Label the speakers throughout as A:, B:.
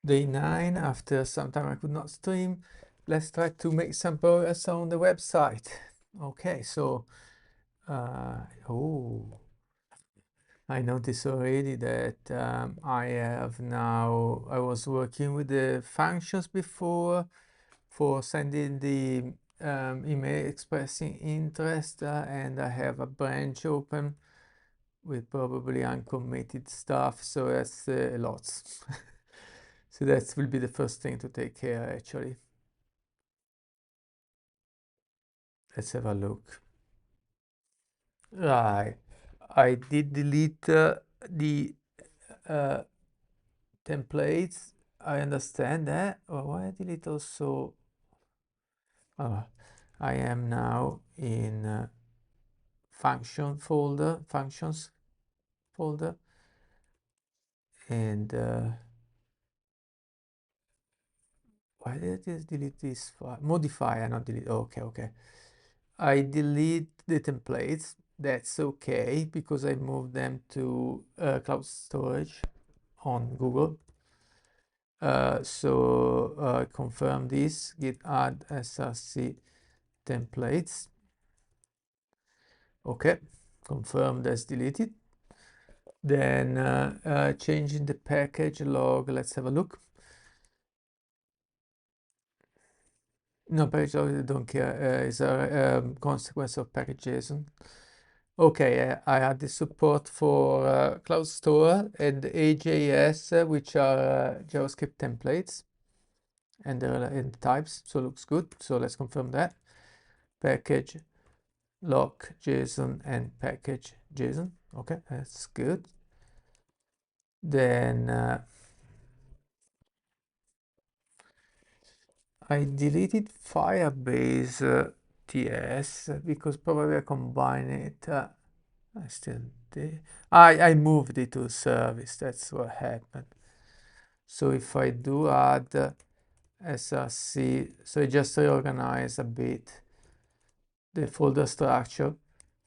A: Day 9, after some time I could not stream. Let's try to make some progress on the website. Okay, so, oh, I noticed already that I was working with the functions before for sending the email expressing interest, and I have a branch open with probably uncommitted stuff, so that's a lot. So that will be the first thing to take care actually. Let's have a look. Right. I did delete the uh, templates. I understand that. Oh, why I delete also? Oh, I am now in functions folder, and why did I just delete this file? Modify, not delete. Okay, okay. I delete the templates. That's okay because I moved them to cloud storage on Google. So confirm this, git add src templates. Okay, confirm that's deleted. Then changing the package log, let's have a look. No, package log, I don't care, is a consequence of package.json. Okay, I had the support for Cloud Store and AJS, which are JavaScript templates and the types, so looks good. So let's confirm that. Package lock JSON and package JSON. Okay, that's good. Then I deleted Firebase TS because probably I combine it. I still did. I moved it to service. That's what happened. So if I do add src, so I just reorganize a bit the folder structure,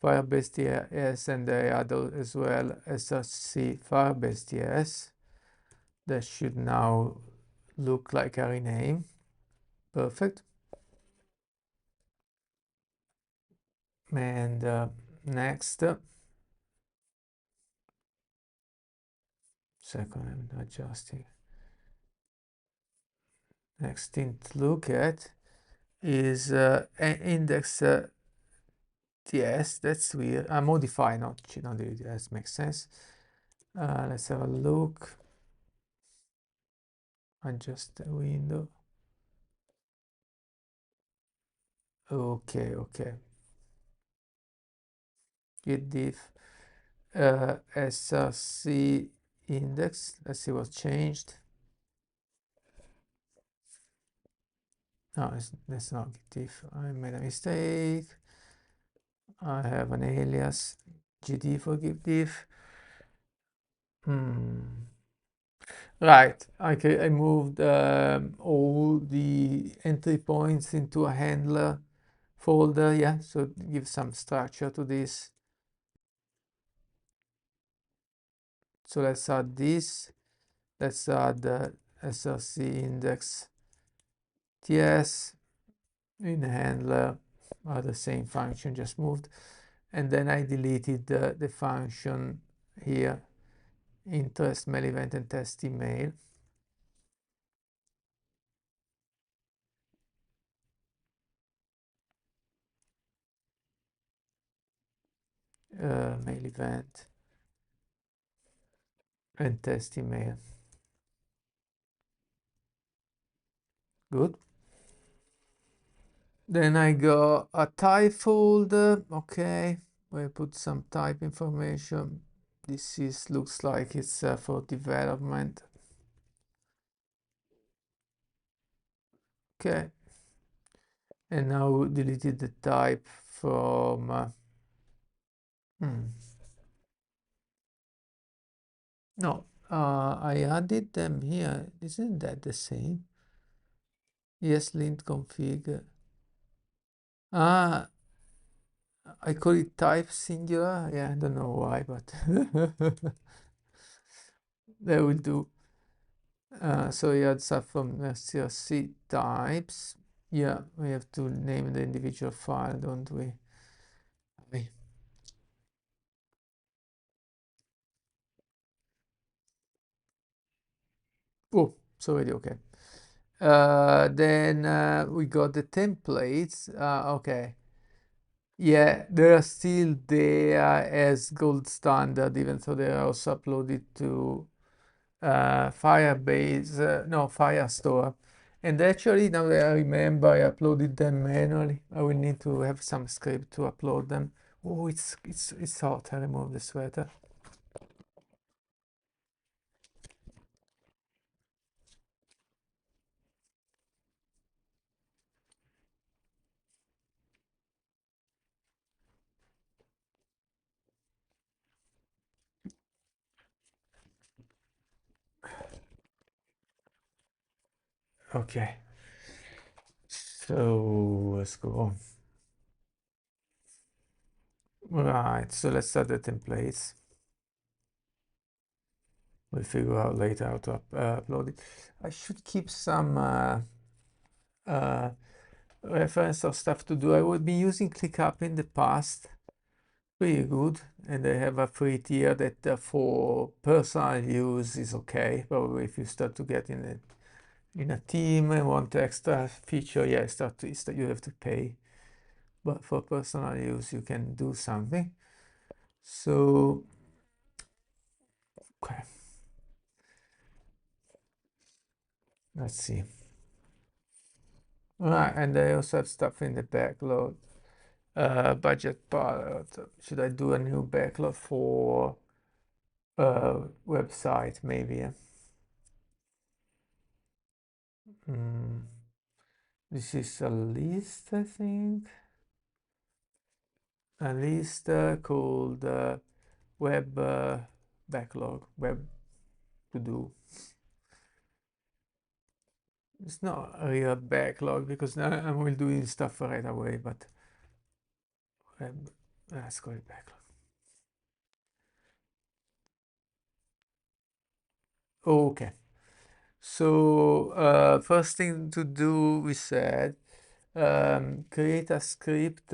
A: Firebase TS, and I add as well src Firebase TS. That should now look like a rename. Perfect. And next, second, I'm adjusting. Next thing to look at is index TS. That's weird. Modify, not delete. That makes sense. Let's have a look. Adjust the window. Okay, okay. Git diff src index. Let's see what's changed. No, that's not git diff. I made a mistake. I have an alias gd for git diff. Right. Okay, I moved all the entry points into a handler folder. Yeah, so give some structure to this. So let's add this. Let's add the src index ts in handler, the same function just moved. And then I deleted the function here, interest mail event and test email. Mail event and test email. Good. Then I got a type folder. Okay, where I put some type information. This looks like it's for development. Okay, and now deleted the type from. No, I added them here. Isn't that the same? Yes, lint config. Ah, I call it type singular. Yeah, I don't know why, but that will do.
B: So you had stuff from CRC types. Yeah, we have to name the individual file, don't we? Oh, it's already okay. Then we got the templates. Okay. Yeah, they are still there as gold standard, even though they are also uploaded to Firebase, no, Firestore. And actually, now that I remember, I uploaded them manually. I will need to have some script to upload them. Oh, it's hot. I remove the sweater. Okay, so let's go on. Right, so let's start the templates. We'll figure out later how to upload it. I should keep some uh, reference or stuff to do. I would be using ClickUp in the past. Pretty good. And they have a free tier that for personal use is okay. Probably if you start to get in a team and want extra feature, yeah, you have to pay. But for personal use, you can do something. So, okay. Let's see. Right, and they also have stuff in the backlog. Budget part. Should I do a new backlog for website maybe? Mm, this is a list, I think. A list called web backlog, web to do. It's not a real backlog because now I'm will doing stuff right away, but web, let's call it backlog. Okay. So first thing to do, we said, create a script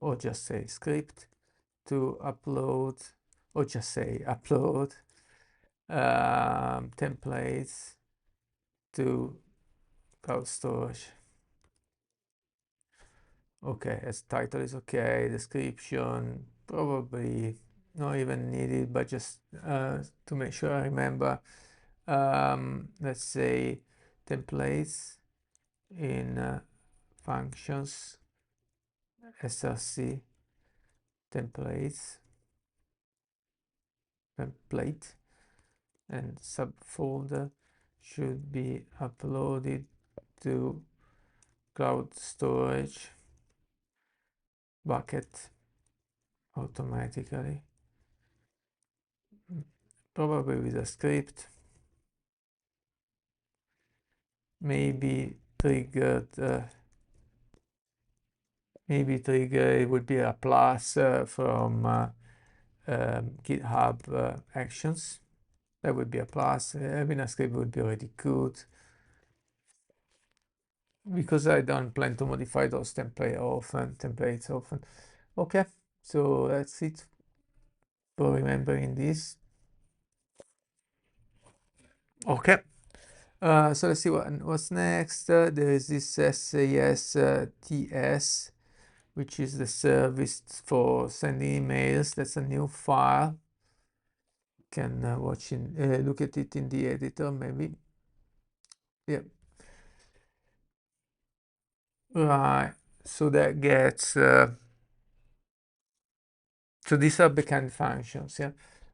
B: or just say script to upload or just say upload templates to cloud storage. Okay, as title is okay, description probably not even needed, but just to make sure I remember, let's say templates in functions src templates template and subfolder should be uploaded to cloud storage bucket automatically, probably with a script, maybe triggered it would be a plus from GitHub Actions. That would be a plus. Having a script would be already good because I don't plan to modify those templates often. Okay, so that's it for remembering this. Okay. So let's see what's next. There is this SAS TS, which is the service for sending emails. That's a new file. You can look at it in the editor, maybe. Yeah. Right. So that gets. So these are backend functions. Yeah.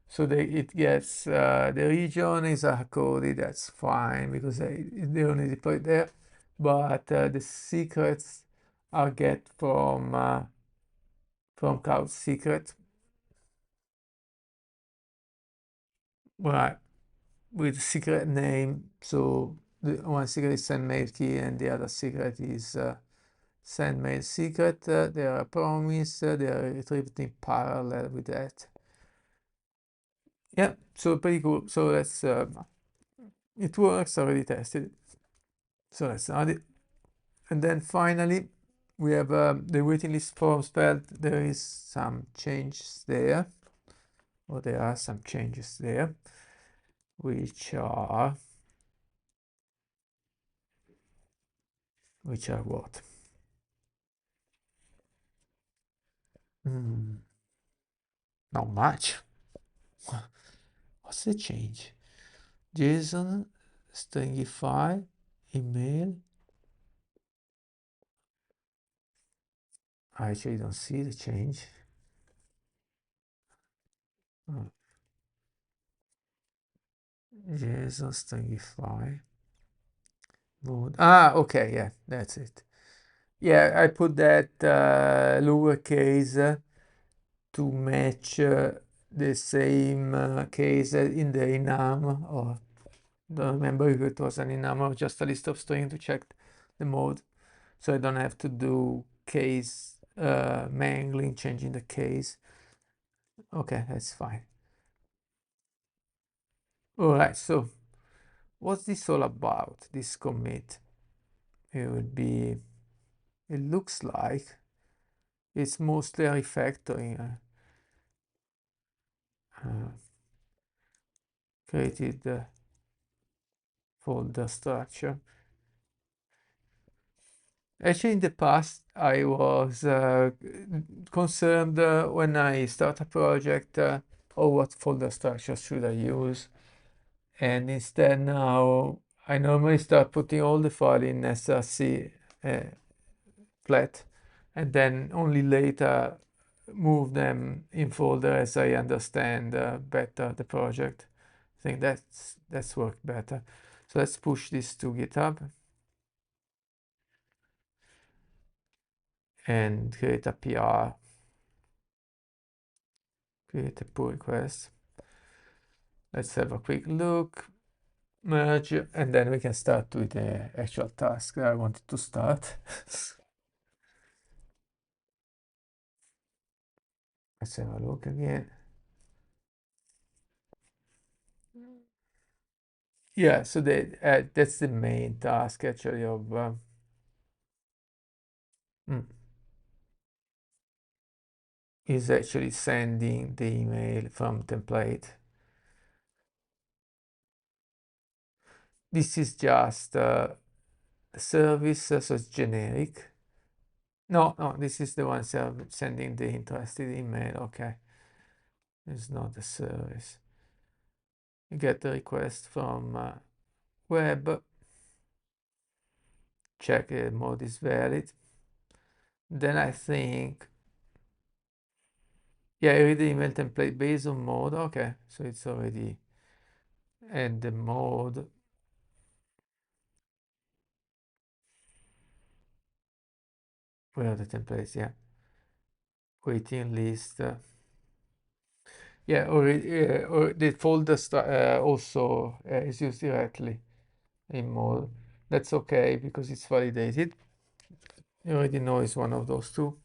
B: So it gets the region is hard-coded. That's fine because they only deploy there. But the secrets are get from Cloud Secret, right? With secret name. So the one secret is send mail key, and the other secret is send mail secret. They are promise. They are retrieved in parallel with that.
A: Yeah, so pretty cool. So let's it works, already tested. So let's add it. And then finally, we have the waiting list for Svelte. There is some changes there, or there are some changes there, which are what? Not much. What's the change? JSON, stringify, email. I actually don't see the change. JSON, stringify, mode. Okay, yeah, that's it. Yeah, I put that lowercase to match the same case in the enum, or don't remember if it was an enum or just a list of string to check the mode, so I don't have to do case mangling, changing the case. Okay, that's fine. All right, so what's this all about, this commit? It looks like it's mostly a refactoring. Created the folder structure. Actually, in the past, I was concerned when I start a project, oh, what folder structure should I use? And instead now, I normally start putting all the file in src flat, and then only later move them in folder as I understand better the project. I think that's worked better. So let's push this to GitHub and create a PR, create a pull request. Let's have a quick look, merge, and then we can start with the actual task I wanted to start. Let's have a look again. Yeah, so that's the main task actually of is actually sending the email from template. This is just a service, so it's generic. No, this is the one sending the interested email. Okay, it's not a service. You get the request from web, check the mode is valid. Then I think, yeah, I read the email template based on mode. Okay, so it's already, and the mode, where are the templates? Yeah, waiting list. Yeah, or the folder also is used directly in mode. That's okay because it's validated. You already know it's one of those two.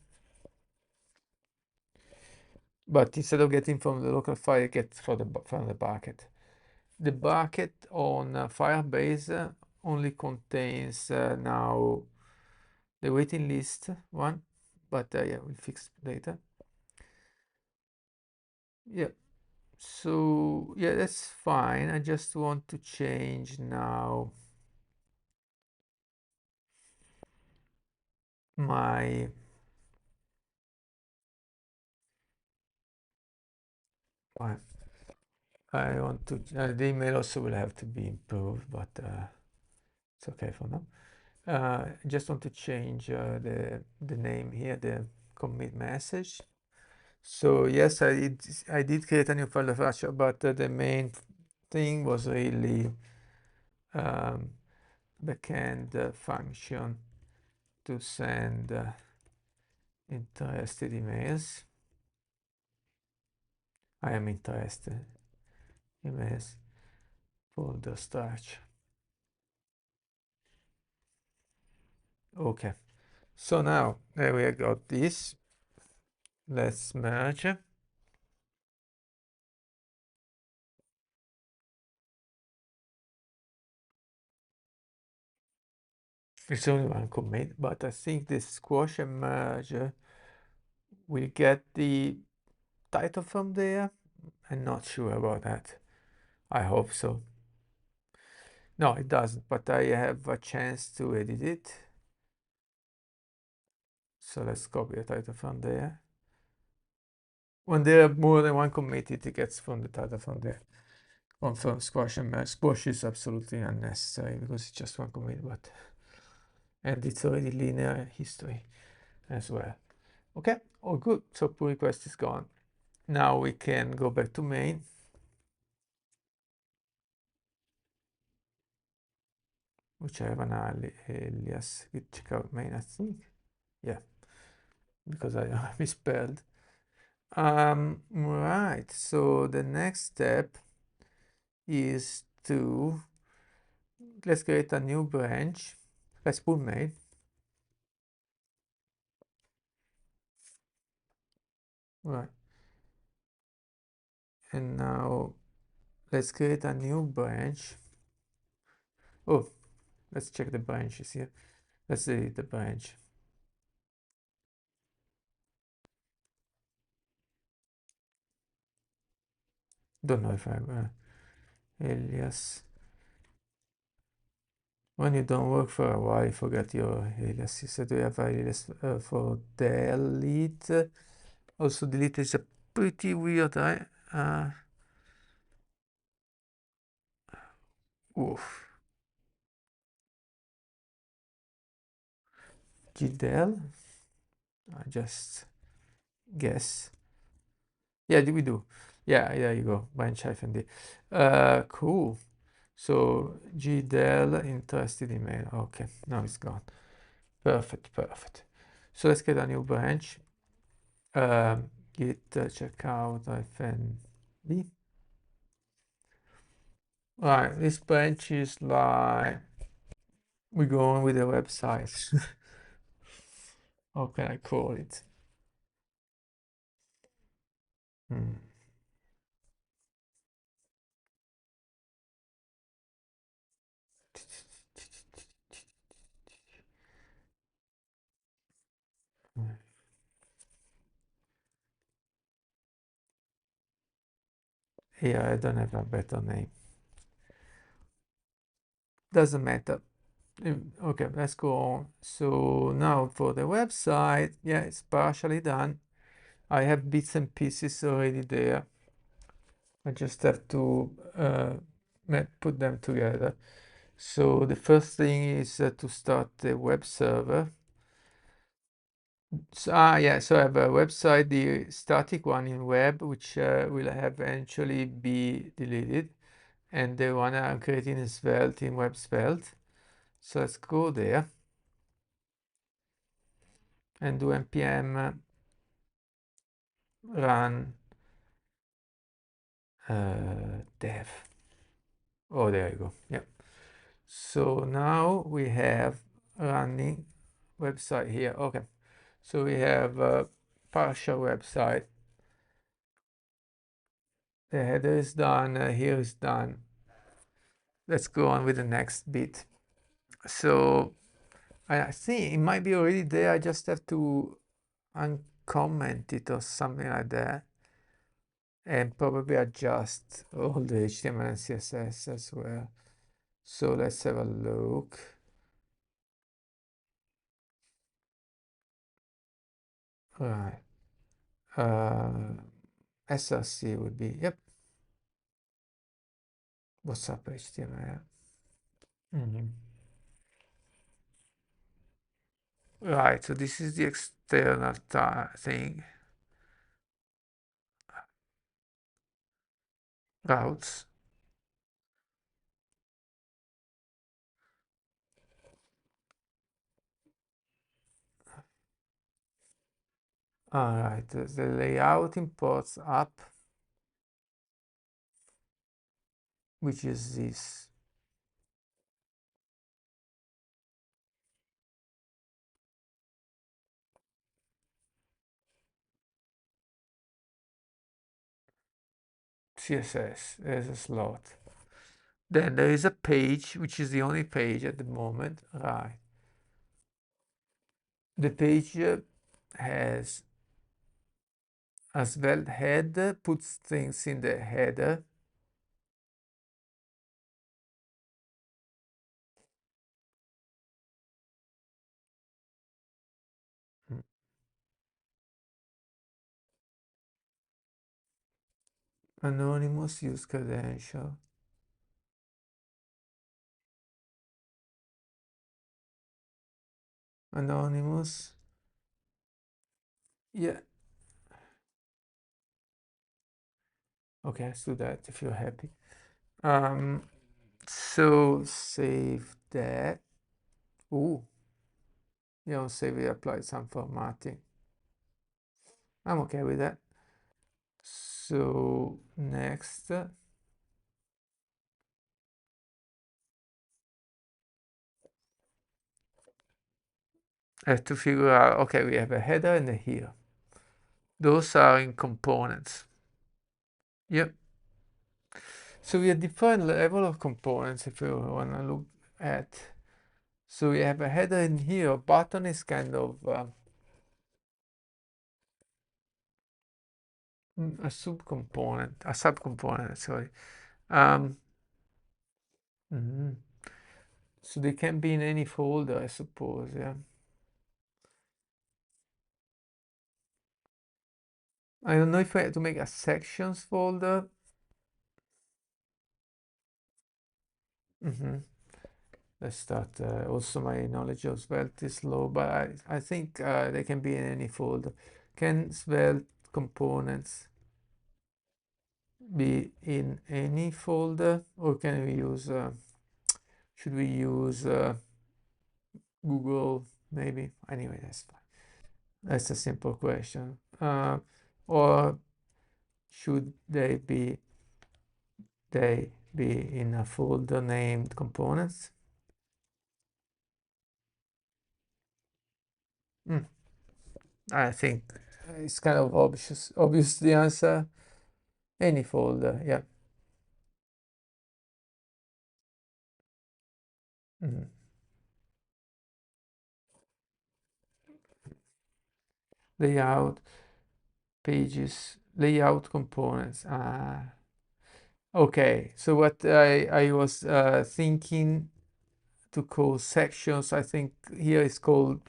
A: But instead of getting from the local file, get from the bucket. The bucket on Firebase only contains now the waiting list one, but yeah, we'll fix later. Yeah, so yeah, that's fine. I just want to change now my I want to the email also will have to be improved, but it's okay for now. I just want to change the name here, the commit message. So yes, I did create a new file structure, but the main thing was really backend function to send interested emails. I am interested emails folder structure. Okay, so now we have got this. Let's merge. It's only one commit, but I think this squash and merge will get the title from there. I'm not sure about that. I hope so. No, it doesn't, but I have a chance to edit it. So let's copy the title from there. When there are more than one commit, it gets from the title from there. From squash and merge. Squash is absolutely unnecessary because it's just one commit, but and it's already linear history as well. Okay, all good. So pull request is gone. Now we can go back to main. Which I have an alias. We check out main, I think. Yeah, because I misspelled. Right. So the next step is to let's create a new branch. Let's pull main. Right. And now let's create a new branch. Oh, let's check the branches here. Let's delete the branch. Don't know if I have alias. When you don't work for a while, you forget your alias. You said we have alias for delete. Also, delete is a pretty weird. Oof. GDel. I just guess. Yeah, we do. Yeah, there you go. Branch hyphen D. Cool. So GDel interested email. Okay, now it's gone. Perfect, perfect. So let's get a new branch. Git checkout hyphen D. Right, this branch is like we're going with the website. How can I call it? Hmm. Yeah, I don't have a better name. Doesn't matter. Okay, let's go on. So now for the website, yeah, it's partially done. I have bits and pieces already there. I just have to put them together. So the first thing is to start the web server. So, yeah, so I have a website, the static one in web, which will eventually be deleted. And the one I'm creating is Svelte in web Svelte. So let's go there and do npm run dev. Oh, there you go. Yep. So now we have running website here. Okay. So we have a partial website. The header is done. Here is done. Let's go on with the next bit. So I think it might be already there. I just have to uncomment it or something like that. And probably adjust all the HTML and CSS as well. So let's have a look. Right. SRC would be, yep. What's up, HTML? Right, so this is the external thing. Routes. All right, the layout imports up, which is this. CSS, there's a slot. Then there is a page, which is the only page at the moment. Right. the page has a Svelte head, puts things in the header. Anonymous use credential. Anonymous. Yeah. Okay, let's do that if you're happy. So save that. Ooh, say we applied some formatting. I'm okay with that. So next, I have to figure out, okay, we have a header and a here. Those are in components. Yep. So we have different level of components if you want to look at. So we have a header in here. Button is kind of a subcomponent, sorry. Mhm. So they can be in any folder, I suppose, yeah. I don't know if I have to make a sections folder. Let's start. Also, my knowledge of Svelte is low, but I think they can be in any folder. Can Svelte components be in any folder, or can we use? Should we use Google? Maybe. Anyway, that's fine. That's a simple question. Or should they be in a folder named components? I think it's kind of obvious the answer. Any folder, yeah. Layout, pages, layout components. Okay, so what I was thinking to call sections, I think here is called,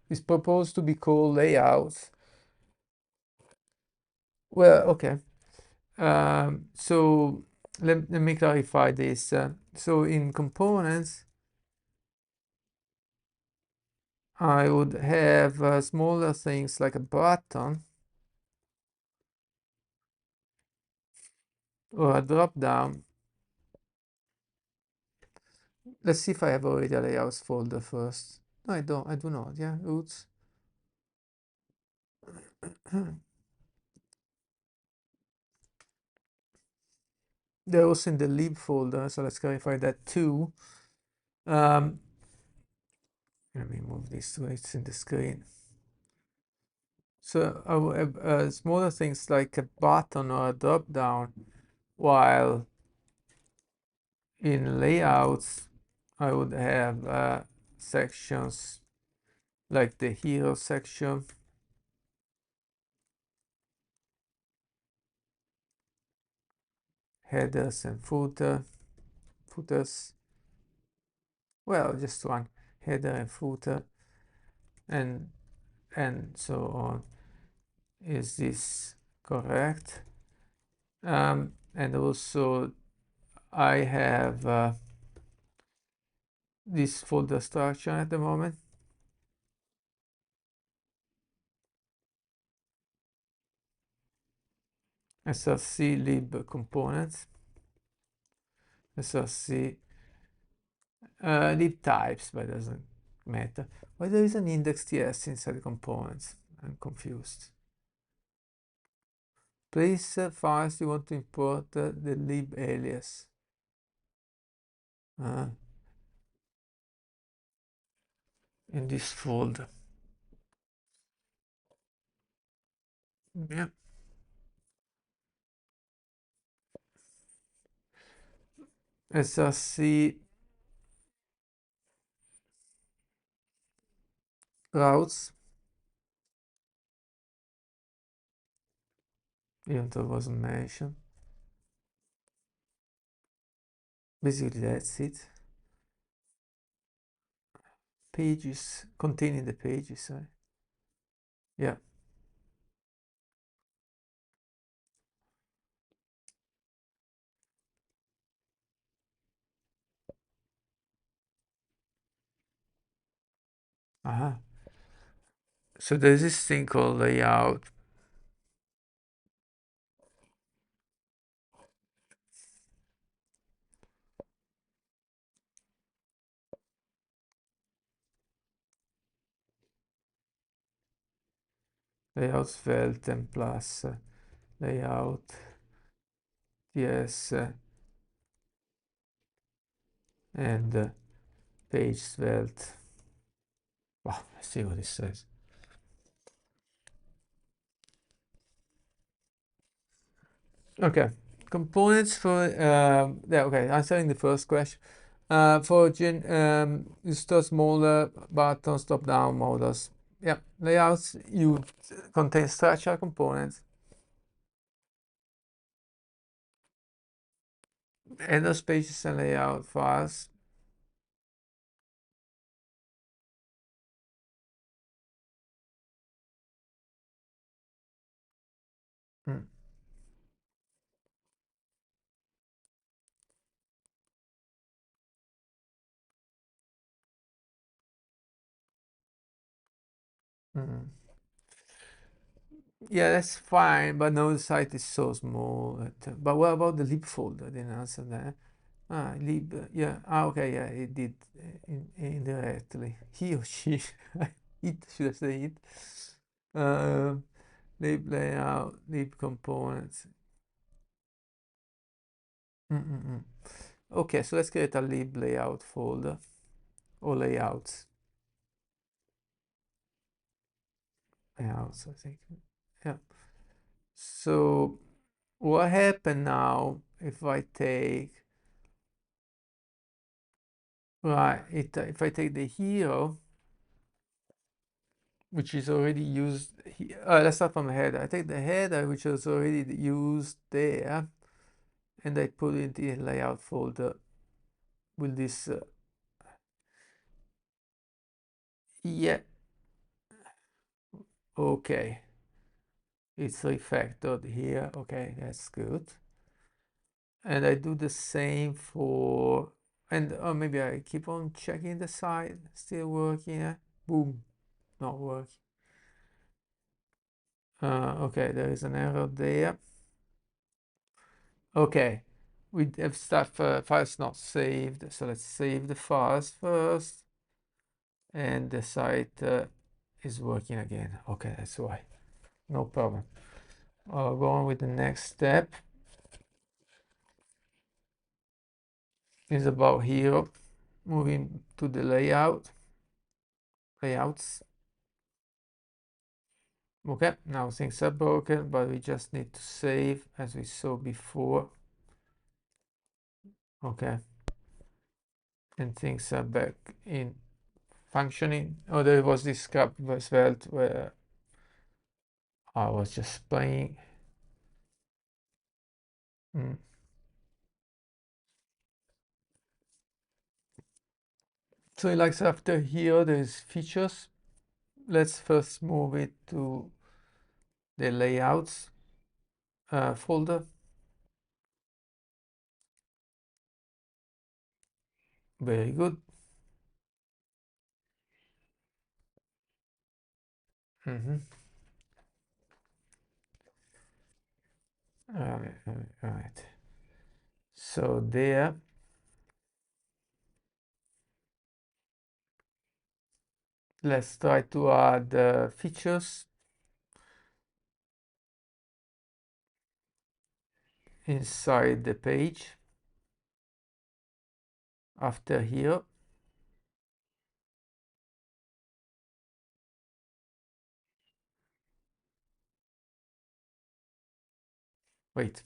A: is proposed to be called layouts. Well, okay. So let me clarify this. So in components, I would have smaller things like a button or a drop down. Let's see if I have already a layouts folder first. No, I don't. I do not. Yeah, roots. They're also in the lib folder, so let's clarify that too. Let me move this so it's in the screen. So I will have smaller things like a button or a drop down, while in layouts I would have sections like the hero section, headers and footers. Well, just one header and footer, and so on. Is this correct? And also I have this folder structure at the moment. src lib components, src lib types, but it doesn't matter. Why there is an index.ts inside the components? I'm confused. Place files you want to import the lib alias. In this folder. Yeah. src routes, even though it wasn't mentioned. Basically, that's it. Pages, containing the pages, right? Yeah. Uh-huh. So there's this thing called layout. Layout Svelte and plus layout, yes, and page Svelte. Wow, let's see what it says. Okay, components for yeah. Okay, answering the first question. For install smaller buttons, top-down models. Yeah, layouts you contain structural components, header pages and layout files. Mm, mm. Yeah, that's fine, but no, the site is so small. But what about the lib folder? I didn't answer that. Ah, lib, yeah. Ah, okay, yeah, it did indirectly. He or she, it should I say it? Uh, lib layout, lib components. Mm-mm-mm. Okay, so let's create a lib layout folder or layouts. Layouts, I think. Yeah. So what happened now if I take right if I take the hero, which is already used let's start from the header. I take the header which is already used there and I put it in layout folder with this yeah, okay, it's refactored here. Okay, that's good. And I do the same for and maybe I keep on checking the site, still working. Boom, not working. Okay, there is an error there. Okay, we have stuff files not saved, so let's save the files first, and the site is working again. Okay, that's why. No problem. I'll go on with the next step. Is about hero. Moving to the layouts. Okay, now things are broken, but we just need to save as we saw before. Okay, and things are back in functioning. Oh, there was this scrap Svelte where I was just playing. Mm. So like after here, there's features. Let's first move it to the layouts folder. Very good. Mm-hmm. All right. So there, let's try to add features inside the page after here. Wait,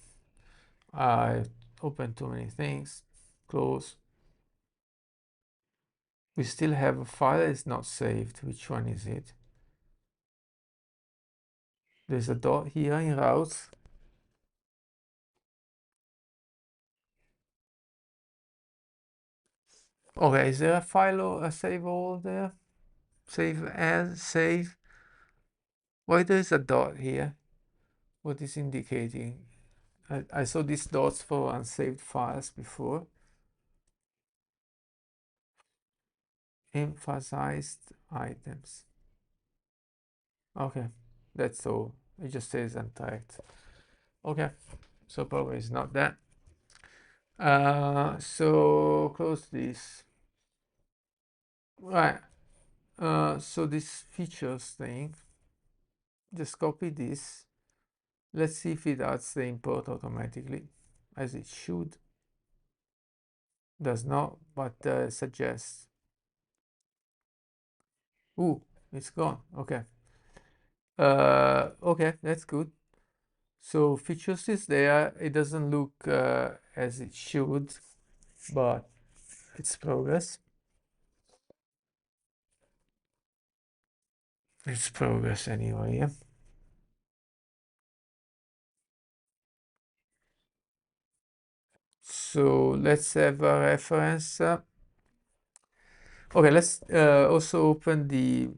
A: I opened too many things. Close. We still have a file that is not saved. Which one is it? There's a dot here in routes. Okay, is there a file or a save all there? Save as, save. Why there's a dot here? What is indicating? I saw these dots for unsaved files before. Emphasized items. Okay, that's all. It just says untyped. Okay, so probably it's not that. So close this. Right. So this features thing, just copy this. Let's see if it adds the import automatically, as it should. Does not, but suggests. Ooh, it's gone. Okay. Okay, that's good. So features is there. It doesn't look as it should, but it's progress. It's progress anyway, yeah. So let's have a reference. Okay, let's also open the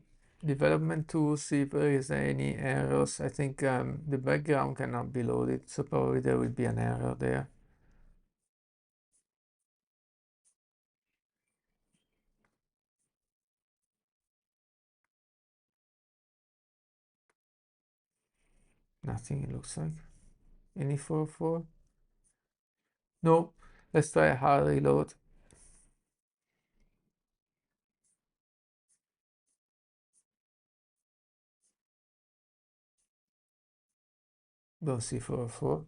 A: development tool, see if there is any errors. I think the background cannot be loaded, so probably there will be an error there. Nothing, it looks like. Any 404? No. Let's try a hard reload. Don't see 404.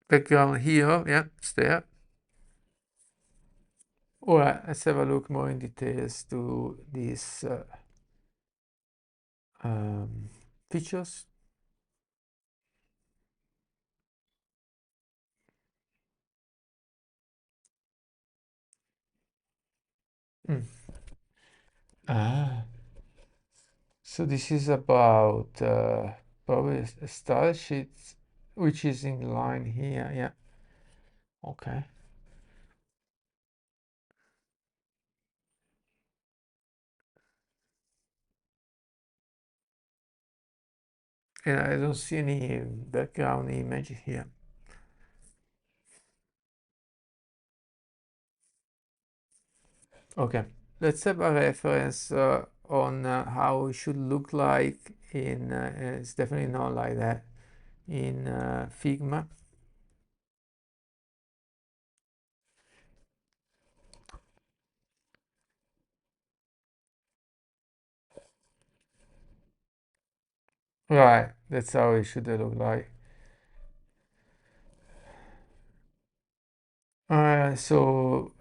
A: Background here, yeah, it's there. All right, let's have a look more in details to these features. Mm. Ah, so this is about probably a style sheet, which is in line here. Yeah. Okay. And I don't see any background image here. Okay. Let's have a reference on how it should look like in. It's definitely not like that in Figma. Right, that's how it should look like. So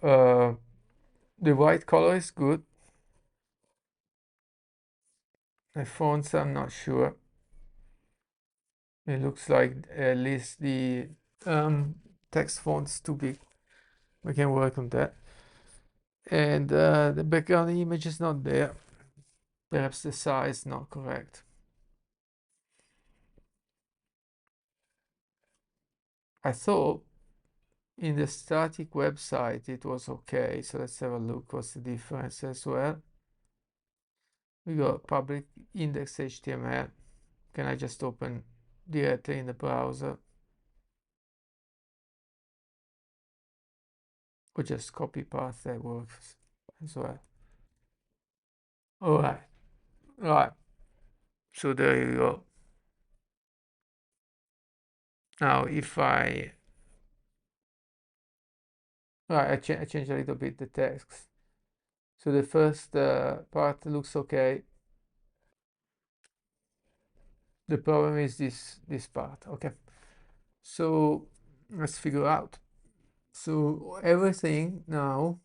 A: the white color is good. The fonts, I'm not sure. It looks like at least the text font's too big. We can work on that. And the background image is not there. Perhaps the size not correct. I thought in the static website it was okay. So let's have a look what's the difference as well. We got public index HTML. Can I just open directly in the browser? Or just copy path that works as well. All right. Right. So there you go. Now if I I change a little bit the text. So the first part looks okay. The problem is this part. Okay. So let's figure out. So everything now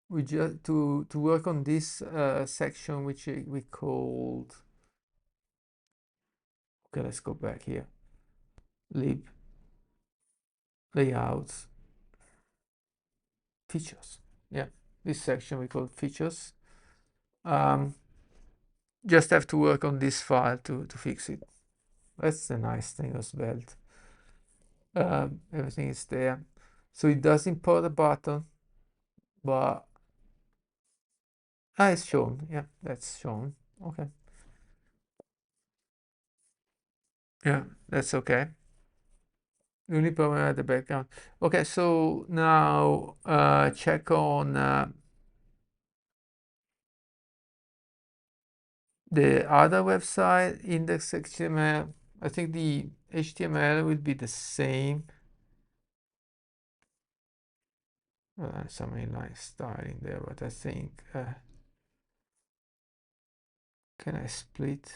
A: we just to work on this section which we called. Okay, let's go back here. Lib layouts. features. Yeah, this section we call features. Just have to work on this file to fix it. That's the nice thing of Svelte. Everything is there. So it does import a button, but it's shown. Yeah, that's shown. Okay. Yeah, that's okay. The only problem at the background. Okay, so now check on the other website, index.html. I think the HTML will be the same. Some inline styling there, but I think can I split?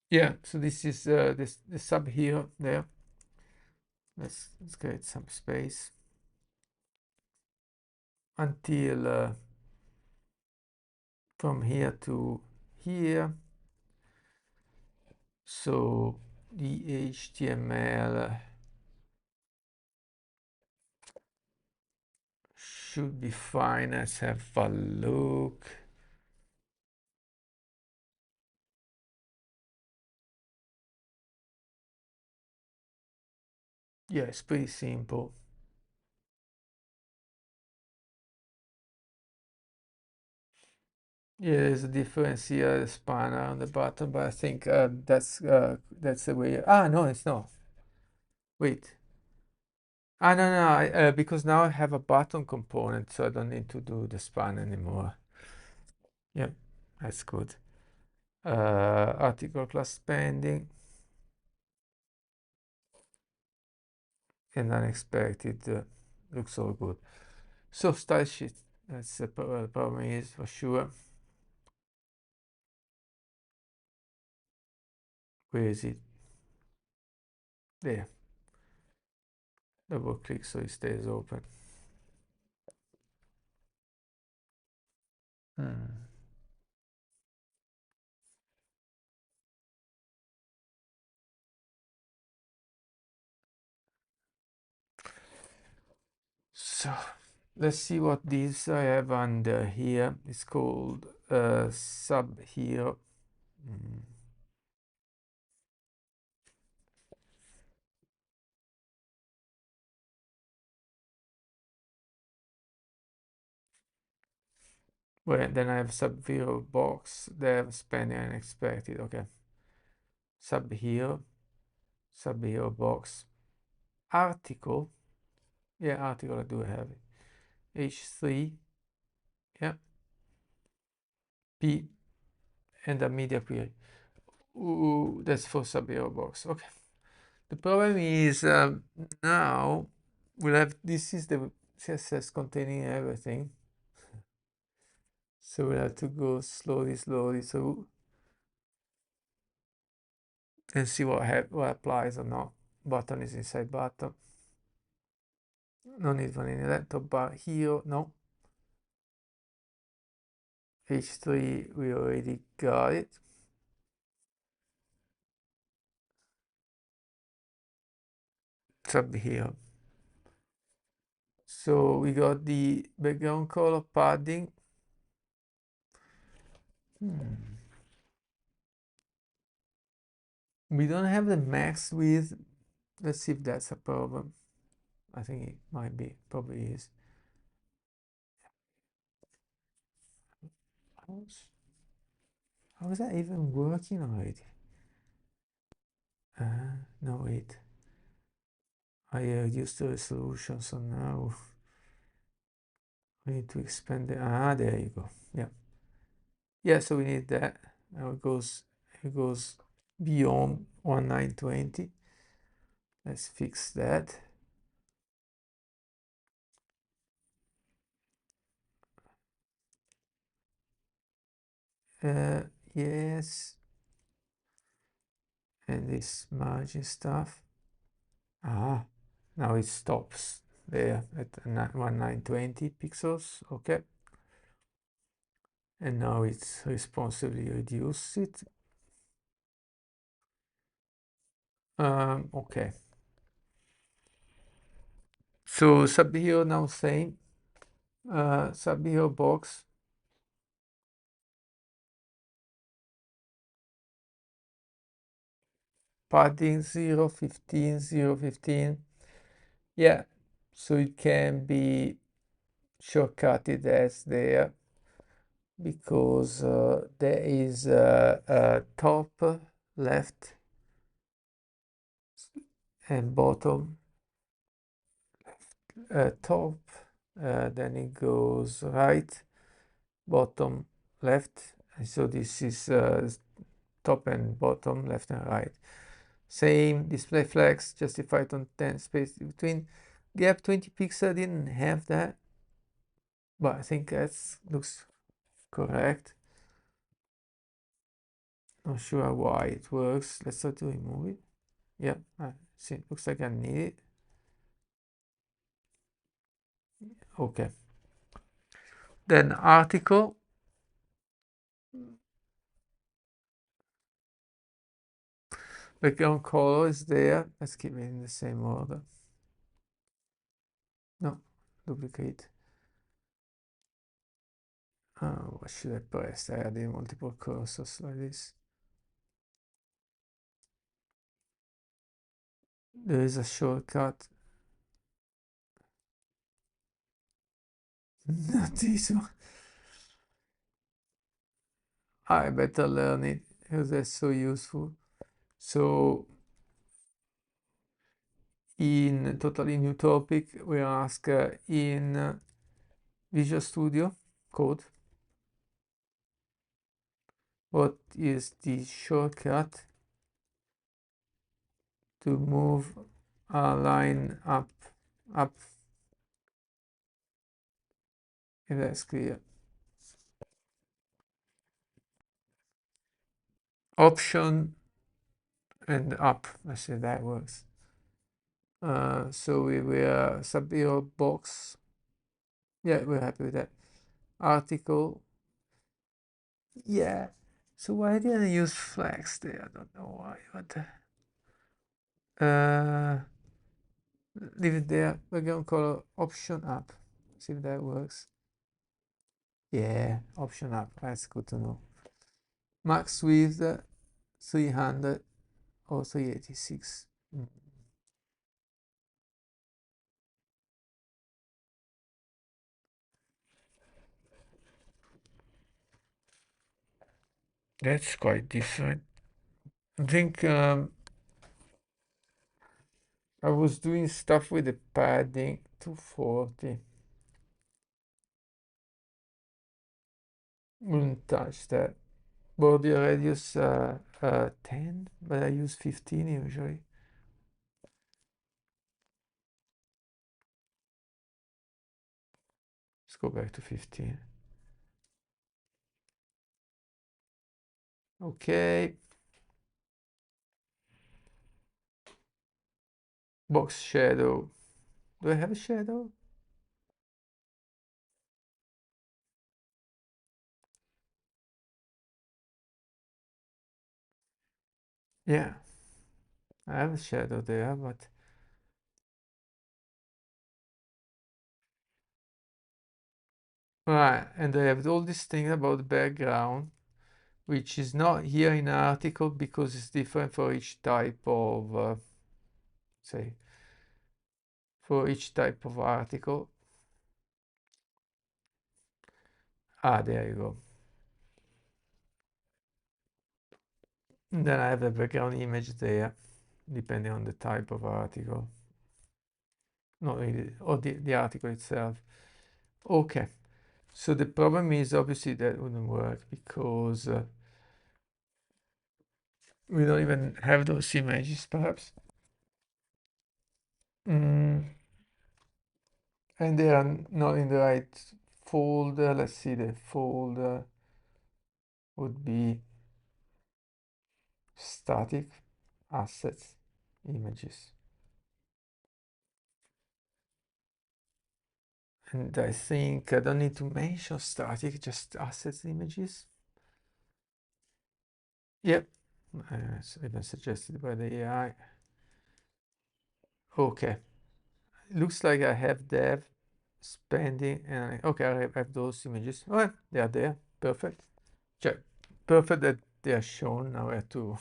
A: Yeah, so this is the sub here there. Let's create some space until from here to here. So the HTML should be fine. Let's have a look. Yeah, it's pretty simple. Yeah, there's a difference here, the spanner on the bottom, but I think that's the way. No, it's not. Wait. No, because now I have a button component, so I don't need to do the span anymore. Yeah, that's good. Article class pending and unexpected looks all good. So style sheet, that's the problem is for sure. Where is it? There. Double click so it stays open. So let's see what this I have under here. It's called sub here. Well, then I have sub zero box, dev, spending unexpected. Okay. Sub here box, article. Yeah, article I do have it. H3, yeah, P, and a media query. Ooh, that's for sub zero box. Okay. The problem is now we'll have this is the CSS containing everything. So we'll have to go slowly so and see what applies or not. Button is inside button. No need for any laptop bar here, no. H3 we already got it. Sub here. So we got the background color padding. We don't have the max width. Let's see if that's a problem. I think it might be, probably is. How is that even working already? No, wait. I reduced the resolution, so now we need to expand it. There you go. Yeah, so we need that. Now it goes beyond 1920. Let's fix that. Yes. And this margin stuff. Now it stops there at 1920 pixels. Okay. and now it's responsibly reduce it. Okay. So subhero now same. Subhero box. Padding 0, 15, 0, 15. Yeah, so it can be shortcutted as there because there is a top, left, and bottom. Top, then it goes right, bottom, left, and so this is top and bottom, left and right. Same display flex, justified on 10 space between. Gap 20 pixel didn't have that, but I think that looks correct. Not sure why it works. Let's try to remove it. Yeah, see, looks like I need it. Okay. Then article. Background color is there. Let's keep it in the same order. No, duplicate. What should I press? I added multiple cursors like this. There is a shortcut. Not this one. I better learn it because that's so useful. So in totally new topic, we ask in Visual Studio Code, what is the shortcut to move a line up, if that's clear. Option and up, let's see if that works. So we were subhero box. Yeah, we're happy with that. Article. Yeah. So why didn't I use flex there? I don't know why. Leave it there. We're going to call option up. See if that works. Yeah, option up. That's good to know. Max width 300 or 386. That's quite different. I think I was doing stuff with the padding 240. Wouldn't touch that. Border radius 10, but I use 15 usually. Let's go back to 15. Okay. Box shadow. Do I have a shadow? Yeah, I have a shadow there, but right, and I have all this thing about the background, which is not here in the article because it's different for each type of, say, for each type of article. Ah, there you go. And then I have a background image there, depending on the type of article. Not really, or the article itself. Okay, so the problem is obviously that wouldn't work because we don't even have those images, perhaps. And they are not in the right folder. Let's see, the folder would be static assets images. And I think I don't need to mention static, just assets images. Yep, it's even suggested by the AI. Okay, looks like I have dev spending, and okay, I have those images. Oh, they are there. Perfect. Check. Perfect that they are shown. Now I have to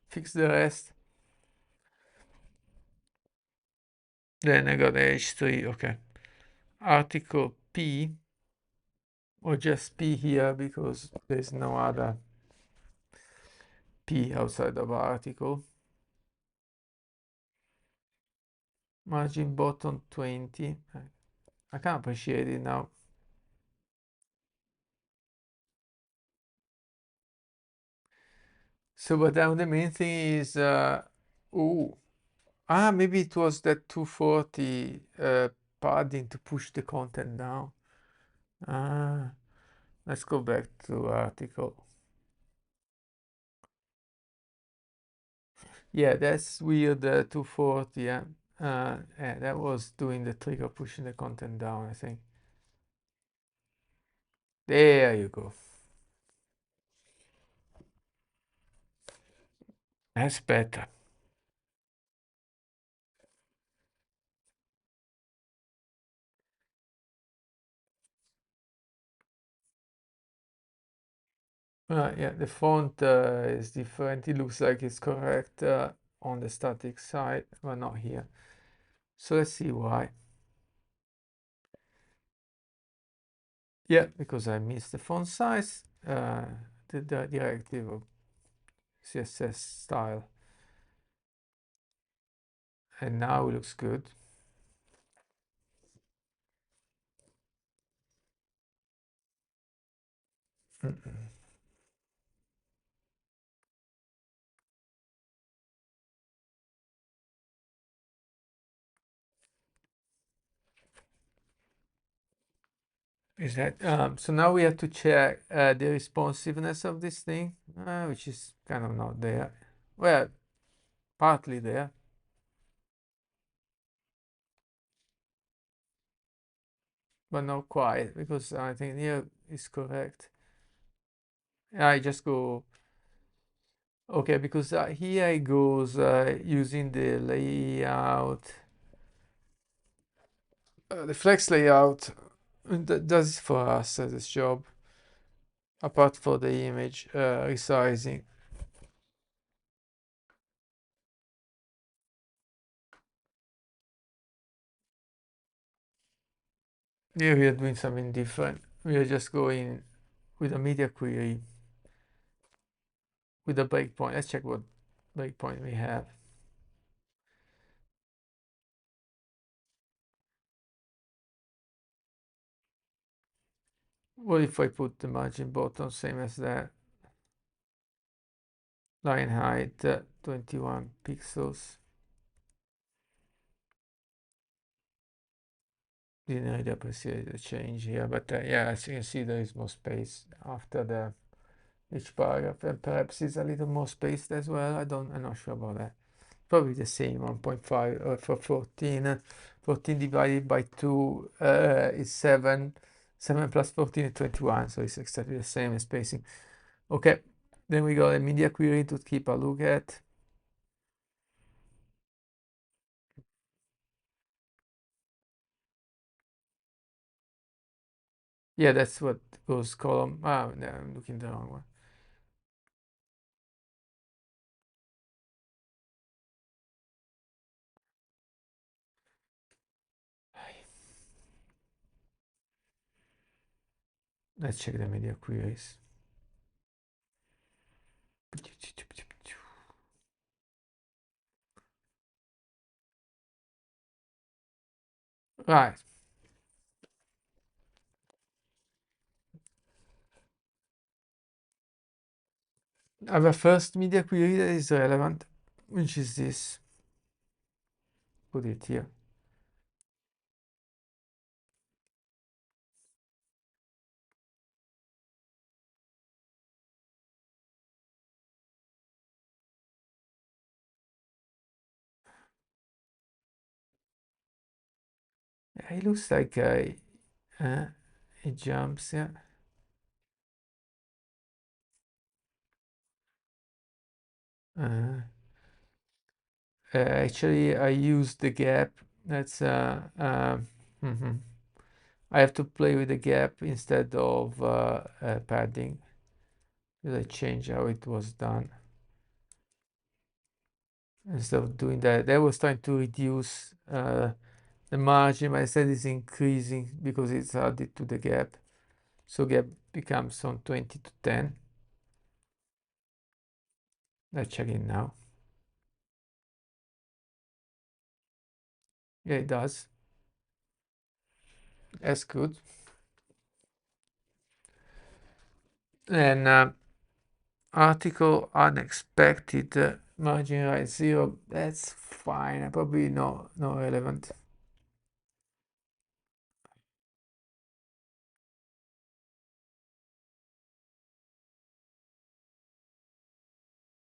A: fix the rest. Then I got H3. Okay, article P, or just P here because there's no other P outside of article. Margin bottom 20. I can appreciate it now. So, but now the main thing is, maybe it was that 240 padding to push the content down. Let's go back to article. Yeah, that's weird. 240. Yeah, yeah, that was doing the trick of pushing the content down, I think. There you go. That's better. Yeah, the font is different. It looks like it's correct on the static side, but not here. So let's see why. Yeah, because I missed the font size, the directive of CSS style. And now it looks good. Is that so now we have to check the responsiveness of this thing, which is kind of not there. Well, partly there. But not quite, because I think here is correct. I just go, okay, because here it goes using the layout, the flex layout, and that does it for us this job, apart for the image resizing. Here we are doing something different. We are just going with a media query with a breakpoint. Let's check what breakpoint we have. What if I put the margin bottom same as that? Line height 21 pixels. Didn't really appreciate the change here, but yeah, as you can see, there is more space after the each paragraph, and perhaps it's a little more spaced as well. I'm not sure about that. Probably the same 1.5 for 14. 14 divided by 2 is 7. 7 plus 14 is 21, so it's exactly the same spacing. Okay, then we got a media query to keep a look at. Yeah, that's what goes column. Oh, no, I'm looking the wrong one. Let's check the media queries. Right. Our first media query that is relevant, which is this. Put it here. It looks like it jumps, yeah. Uh, Actually, I use the gap. That's mhm. I have to play with the gap instead of padding. I change how it was done. Instead of doing that, I was trying to reduce the margin, but instead it's increasing because it's added to the gap. So gap becomes from 20 to 10. Let's check it now. Yeah, it does. That's good. And article unexpected margin right 0. That's fine. Probably not relevant.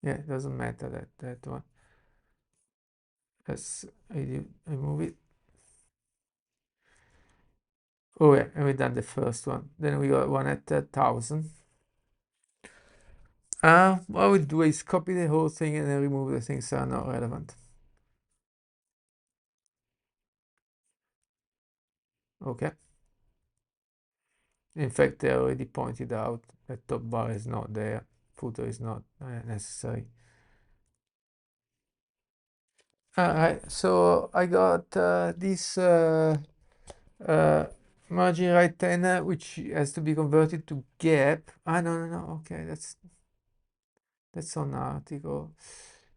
A: Yeah, it doesn't matter that one. Let's remove it. Oh yeah, and we done the first one. Then we got one at 1,000. What I will do is copy the whole thing and then remove the things that are not relevant. Okay. In fact, they already pointed out that top bar is not there, footer is not necessary. Alright, so I got this margin right 10, which has to be converted to gap. No. Okay, that's on article.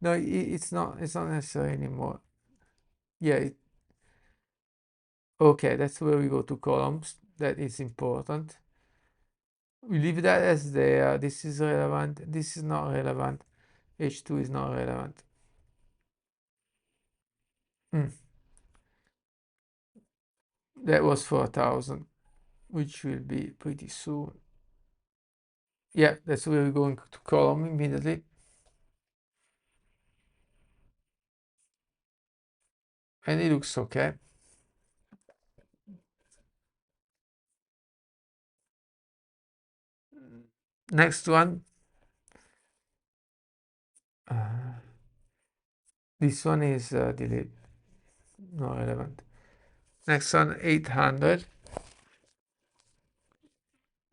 A: No, it's not necessary anymore. Yeah, okay, that's where we go to columns. That is important. We leave that as there. This is relevant. This is not relevant. H2 is not relevant. That was 4,000, which will be pretty soon. Yeah, that's where we're going to column immediately. And it looks okay. Next one. This one is delete. Not relevant. Next one, 800.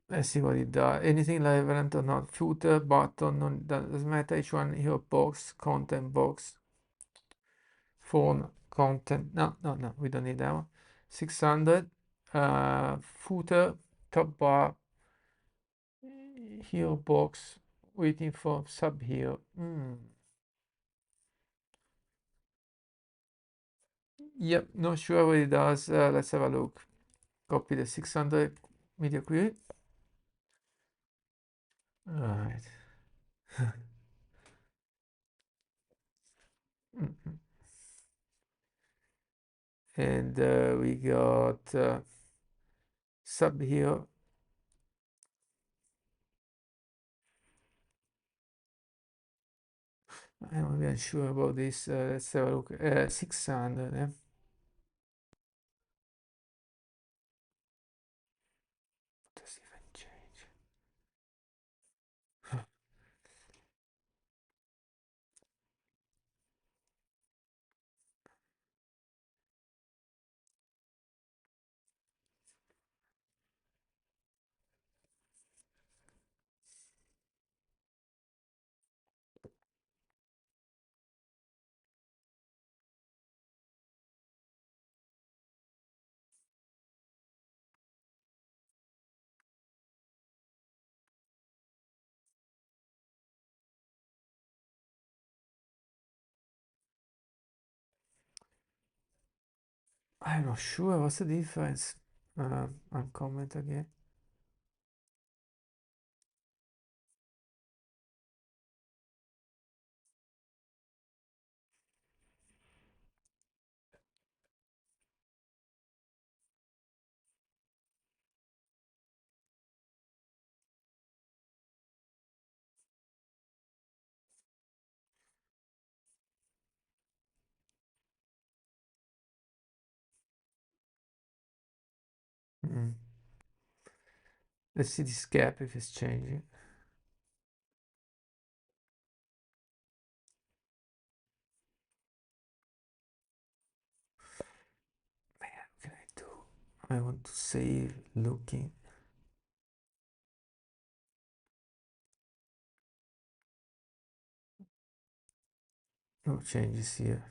A: Let's see what it does. Anything relevant or not. Footer, button, doesn't matter. Each one here, box, content box, phone, content. No, we don't need that one. 600. Footer, top bar, here box, waiting for sub here. Yep, not sure what it does. Let's have a look. Copy the 600 media query. Right. And we got sub here. I'm not even sure about this. Let's have a look. 600. Does even change? I'm not sure. What's the difference? Uncomment again. Let's see this gap if it's changing. Man, what can I do? I want to save looking. No changes here.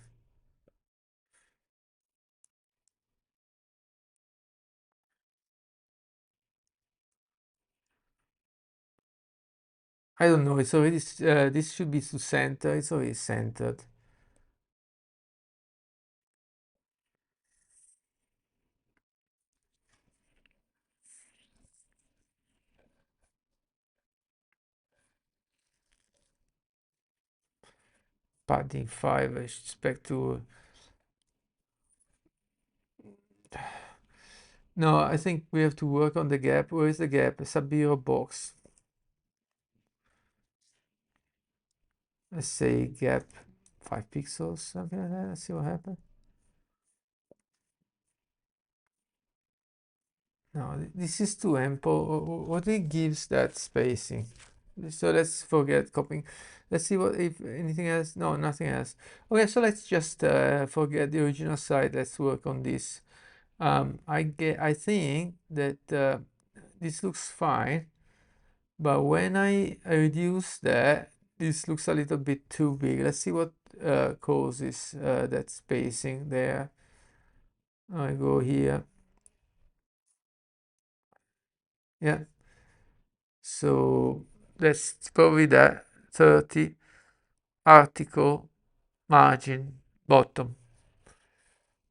A: I don't know. It's already this should be to center. It's already centered. Padding 5. I should expect to. No, I think we have to work on the gap. Where is the gap? A sub-zero box. Let's say gap 5 pixels, something like that. Let's see what happens. No, this is too ample. What it gives that spacing? So let's forget copying. Let's see what if anything else. No, nothing else. Okay, so let's just forget the original site. Let's work on this. I think that this looks fine, but when I reduce that, this looks a little bit too big. Let's see what causes that spacing there. I go here. Yeah. So that's probably that 30 article margin bottom.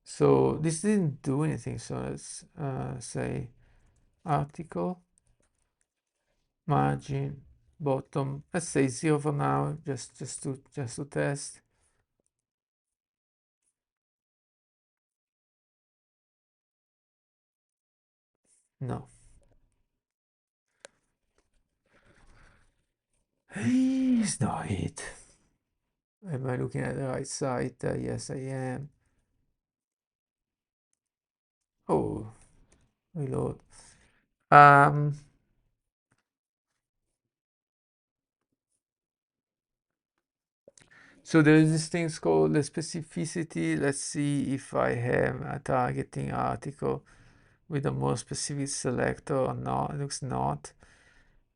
A: So this didn't do anything. So let's say article margin bottom. Let's say 0 for now, just to test. No. It's not it. Am I looking at the right site? Yes, I am. Oh, reload. So there is this thing called the specificity. Let's see if I have a targeting article with a more specific selector or not. It looks not.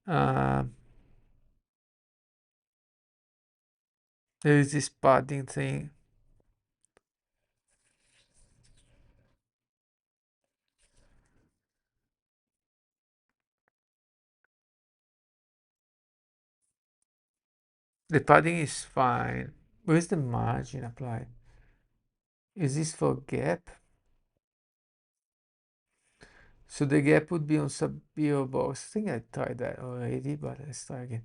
A: There is this padding thing. The padding is fine. Where's the margin applied? Is this for gap? So the gap would be on sub-zero box. I think I tried that already, but let's try again.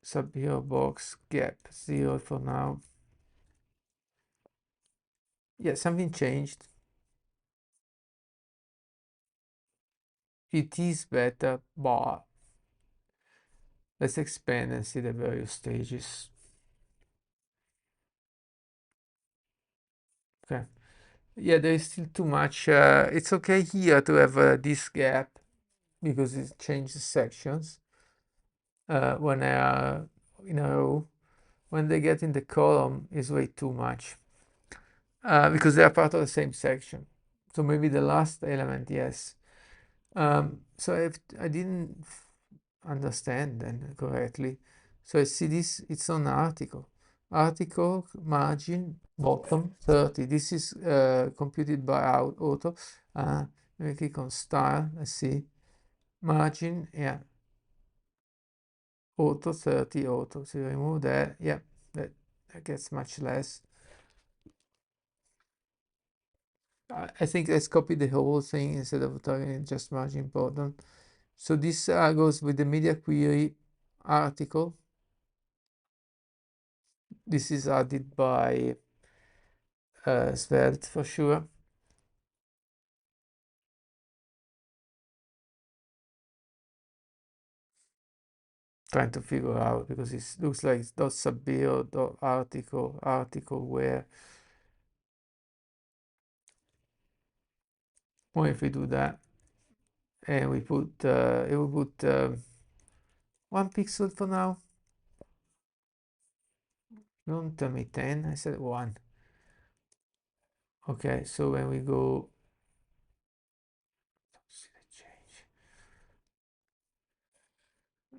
A: Sub-zero box gap 0 for now. Yeah, something changed. It is better, but let's expand and see the various stages. Okay. Yeah, there is still too much. It's okay here to have this gap because it changes sections when they are in a row. When they get in the column, is way too much because they are part of the same section. So maybe the last element, yes. So if I didn't understand then correctly, so I see this. It's on article. Article margin bottom 30. This is computed by auto. Let me click on style. Let's see. Margin, yeah. Auto 30 auto. So you remove that. Yeah, that gets much less. I think let's copy the whole thing instead of targeting just margin bottom. So this goes with the media query article. This is added by Svelte for sure. Trying to figure out because it looks like it's dot sub-zero dot article where. What if we do that? and we put it will put 1 pixel for now. Don't tell me 10, I said 1. Okay, so when we go, see the change.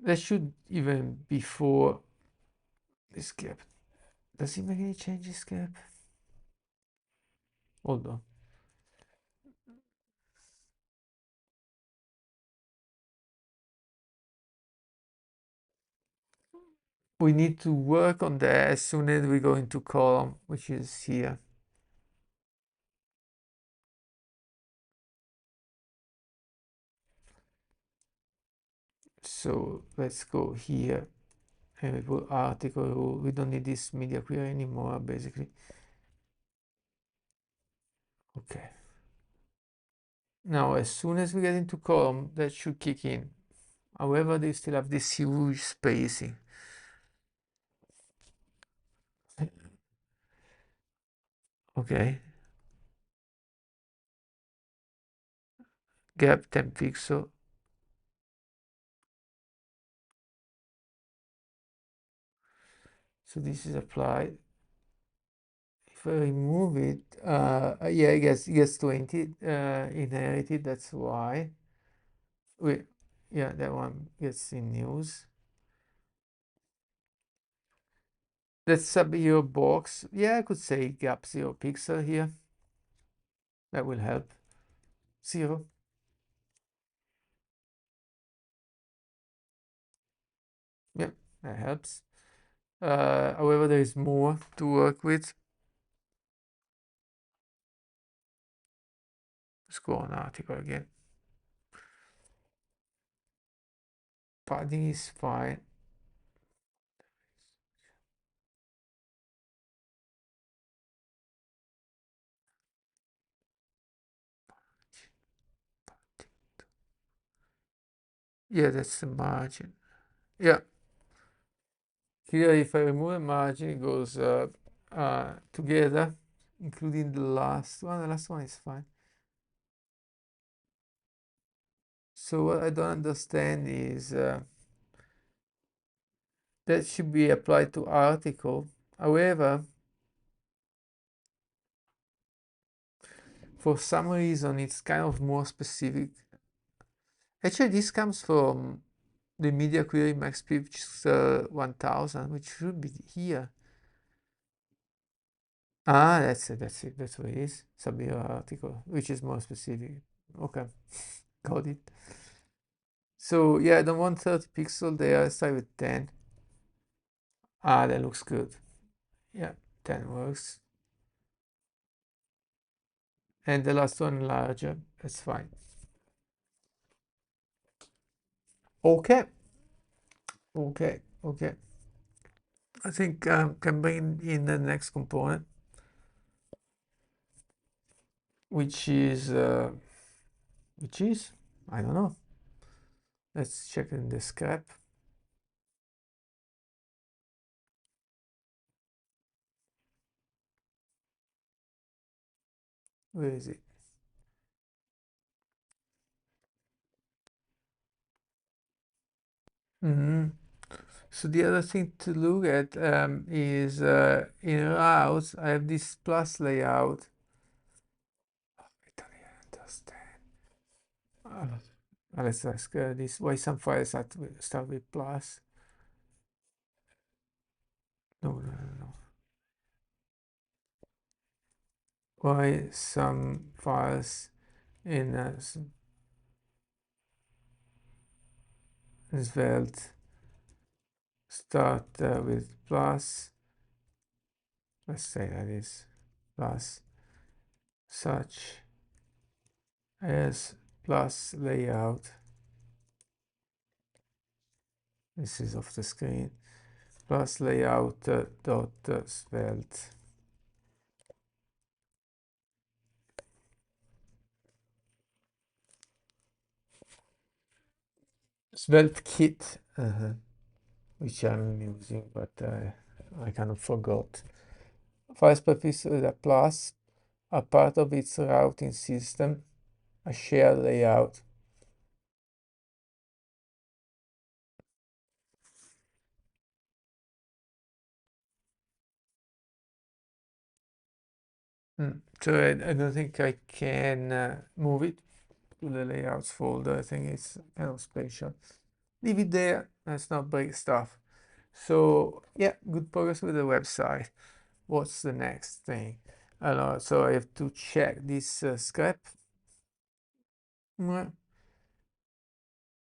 A: That should even before this gap. Does it make any changes gap? Hold on. We need to work on that as soon as we go into column, which is here. So let's go here and we put article rule. We don't need this media query anymore, basically. Okay. Now, as soon as we get into column, that should kick in. However, they still have this huge spacing. Okay. Gap 10 pixel. So this is applied. If I remove it, yeah, I guess it gets 20 inherited, that's why. Wait, yeah, that one gets in news. That's sub hero box. Yeah, I could say gap 0 pixel here. That will help. 0. Yeah, that helps. However, there is more to work with. Let's go on article again. Padding is fine. Yeah, that's the margin. Yeah. Here, if I remove the margin, it goes together, including the last one. The last one is fine. So what I don't understand is that should be applied to article. However, for some reason, it's kind of more specific. Actually, this comes from the media query max pitch 1000, which should be here. Ah, that's it. That's what it is. Submit article, which is more specific. Okay, got it. So yeah, I don't want 30 pixel there. I start with 10. Ah, that looks good. Yeah, 10 works. And the last one larger. That's fine. Okay. Okay. Okay. I think can bring in the next component, which is I don't know. Let's check in the scrap. Where is it? So the other thing to look at is in routes, I have this plus layout. I don't even understand. Let's ask this why some files start with plus. No. Why some files in Svelte start with plus, let's say that is plus, such as plus layout. This is off the screen. Plus layout dot Svelte. Svelte kit, which I'm using, but I kind of forgot. Files prefix with a plus, a part of its routing system, a shared layout.
B: So I don't think I can move it to the layouts folder. I think it's kind of special. Leave it there. Let's not break stuff. So yeah, good progress with the website. What's the next thing? So I have to check this scrap. We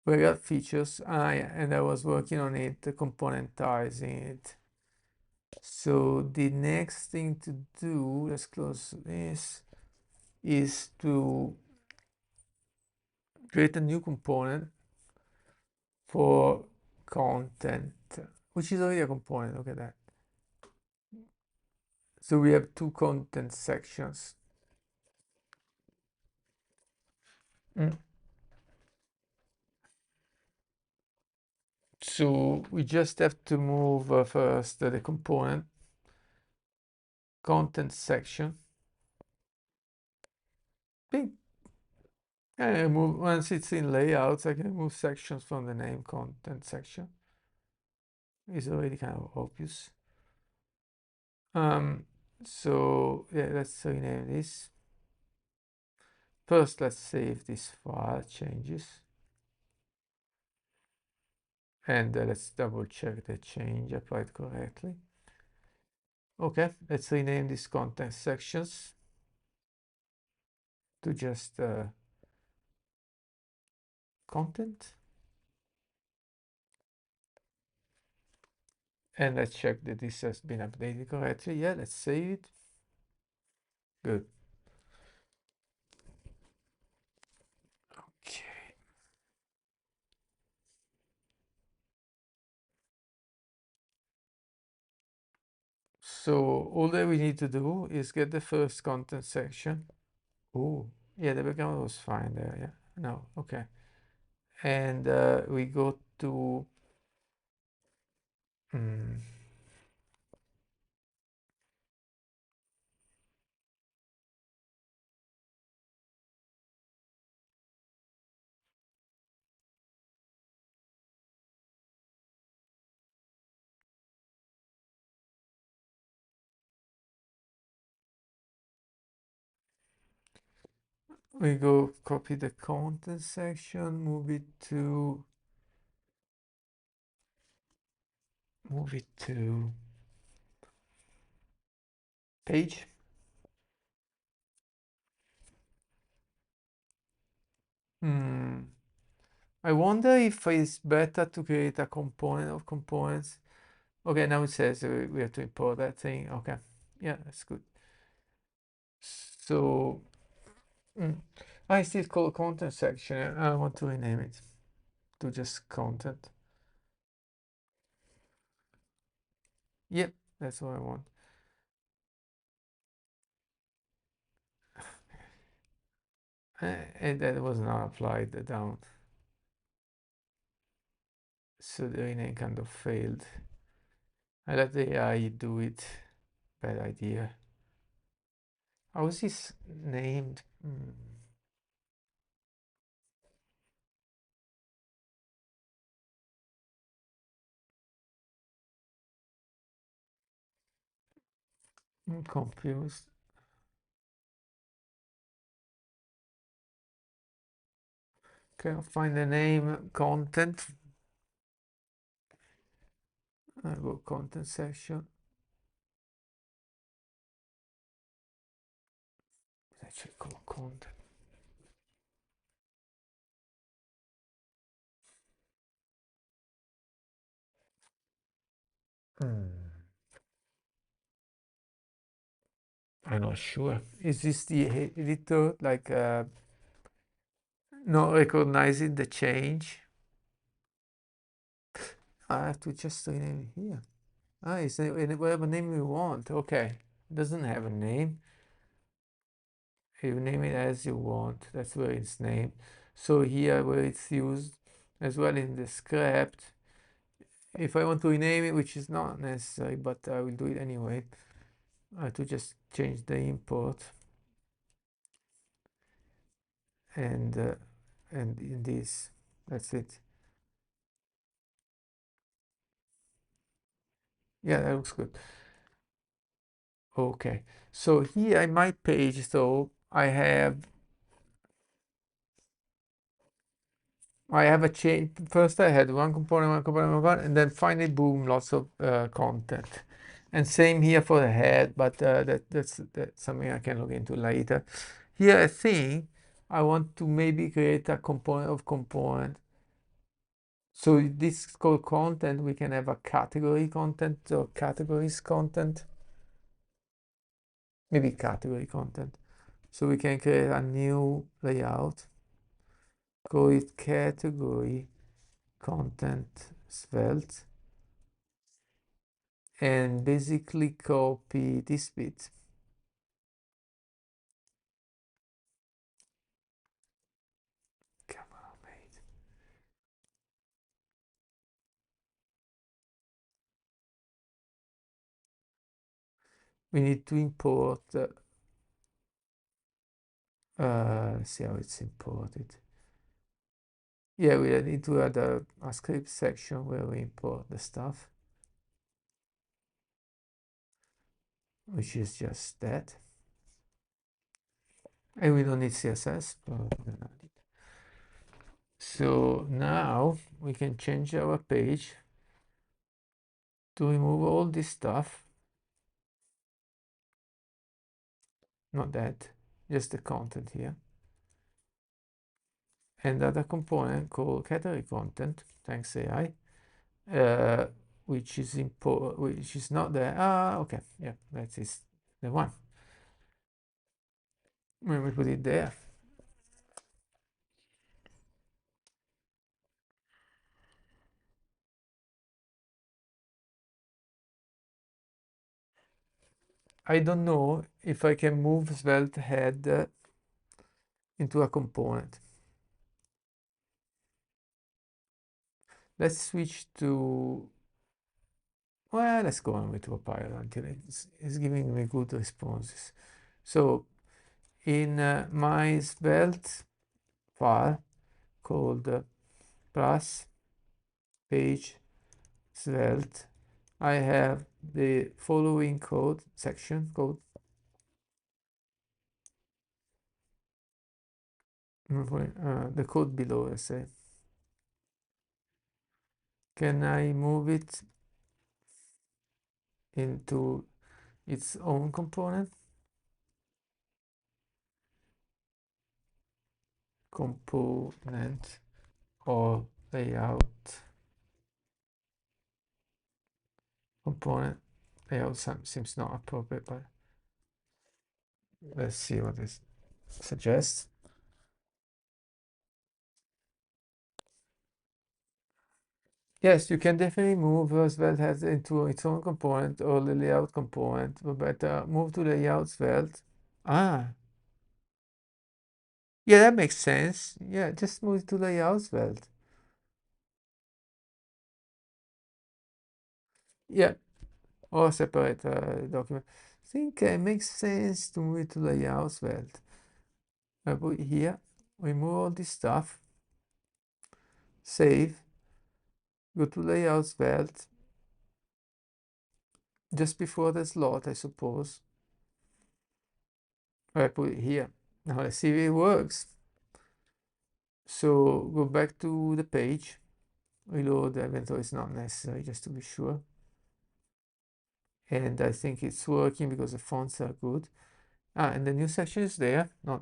B: got features. And I was working on it, componentizing it. So the next thing to do, let's close this, is to create a new component for content, which is already a component. Look at that. So we have two content sections. So we just have to move first the component content section. Big. And I move once it's in layouts, I can move sections from the name content section. It's already kind of obvious. So yeah, let's rename this. First, let's save this file changes. And let's double check the change applied correctly. Okay, let's rename these content sections to just content. And let's check that this has been updated correctly. Yeah, let's save it. Good. Okay. So all that we need to do is get the first content section. Oh, yeah, the background was fine there. Yeah, no, okay. And we go to we go copy the content section, move it to page. I wonder if it's better to create a component of components. Okay, now it says we have to import that thing. Okay, yeah, that's good. So I still call content section. I want to rename it to just content. Yep, that's what I want. And that was not applied down. So the rename kind of failed. I let the AI do it. Bad idea. How is this named? I'm confused. Can't find the name content. I go content section. It's actually called content. I'm not sure. Is this the editor like not recognizing the change? I have to just rename it here. It's whatever name we want. Okay, it doesn't have a name. You name it as you want. That's where it's named. So here where it's used as well in the script. If I want to rename it, which is not necessary, but I will do it anyway. I have to just change the import and in this. That's it. Yeah, that looks good.
A: Okay, so here in my page, so I have a change. First I had one component, and then finally, boom, lots of content. And same here for the head, but that's something I can look into later. Here I think I want to maybe create a component of component. So this is called content. We can have a category content or categories content. Maybe category content. So we can create a new layout. Call it category content svelte. And basically copy this bit. Come on, mate. We need to import, let's see how it's imported. Yeah, we need to add a script section where we import the stuff, which is just that. And we don't need CSS, but we're gonna add it. So now we can change our page to remove all this stuff. Not that, just the content here. And add a component called category content, thanks AI, which is not there. Okay, yeah, that is the one. When we put it there, I don't know if I can move Svelte head into a component. Let's switch to, well, let's go on with Autopilot until it's giving me good responses. So in my Svelte file called plus page Svelte, I have the following code section code. The code below, let's say. Can I move it into its own component? Component or layout component. Layout seems not appropriate, but let's see what this suggests. Yes, you can definitely move Svelte has into its own component or the layout component, but move to layout Svelte. Ah, yeah, that makes sense. Yeah, just move to layout Svelte. Yeah, or separate document. I think it makes sense to move it to layout Svelte. I put it here, remove all this stuff, save, go to layout Svelte, just before the slot, I suppose. I put it here. Now let's see if it works. So go back to the page, reload the inventory is not necessary, just to be sure. And I think it's working because the fonts are good. And the new section is there. Not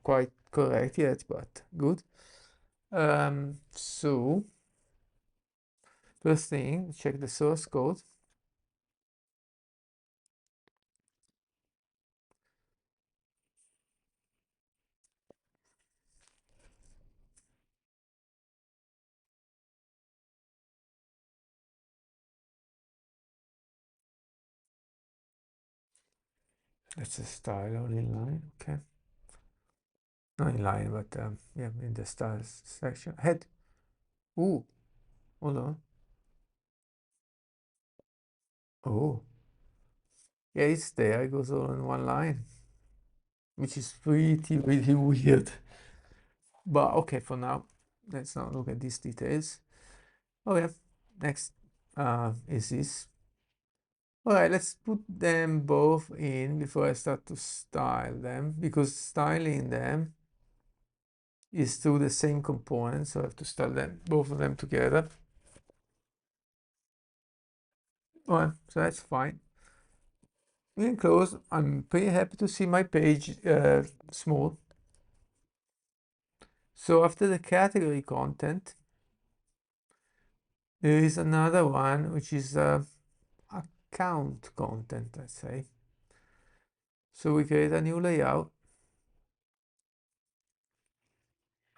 A: quite correct yet, but good. So first thing, check the source code. That's a style only line, okay. Not in line, but yeah, in the styles section. Head. Ooh, hold on. Oh, yeah, it's there. It goes all in one line, which is pretty weird. But okay, for now, let's not look at these details. Okay, next is this. All right, let's put them both in before I start to style them, because styling them is through the same component, so I have to style them, both of them together. All right, so that's fine. We can close. I'm pretty happy to see my page small. So after the category content, there is another one which is account content, let's say. So we create a new layout,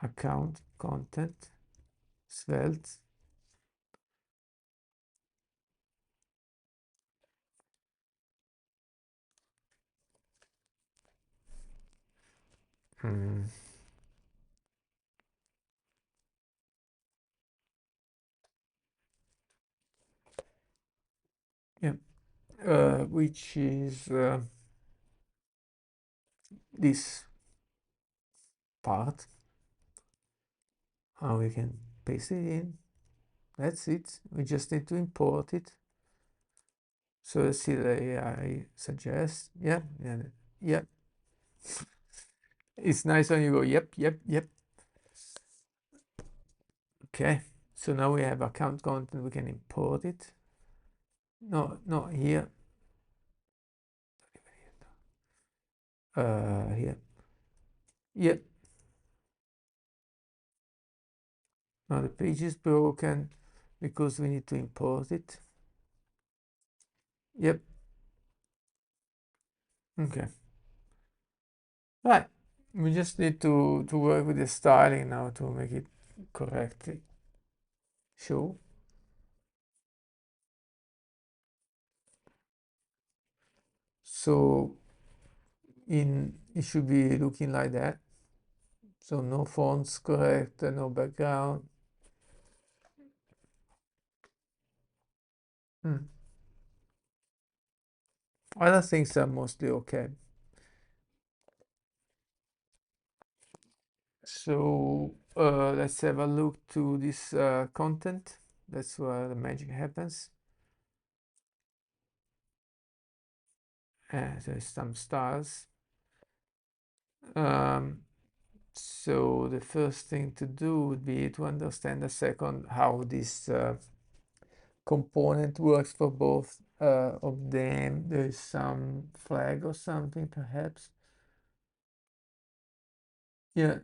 A: account content, Svelte. Yeah, which is this part. And we can paste it in. That's it. We just need to import it. So let's see the AI suggest. Yeah, yeah, yeah. It's nice when you go, yep, yep, yep. Okay, so now we have account content, we can import it. No, not here. Here. Yep. Now the page is broken because we need to import it. Yep. Okay. Right. We just need to work with the styling now to make it correctly show. So it should be looking like that. So no fonts correct, no background. Other things are mostly okay. So let's have a look to this content. That's where the magic happens. There's some stars. So the first thing to do would be to understand a second how this component works for both of them. There's some flag or something perhaps. Yeah,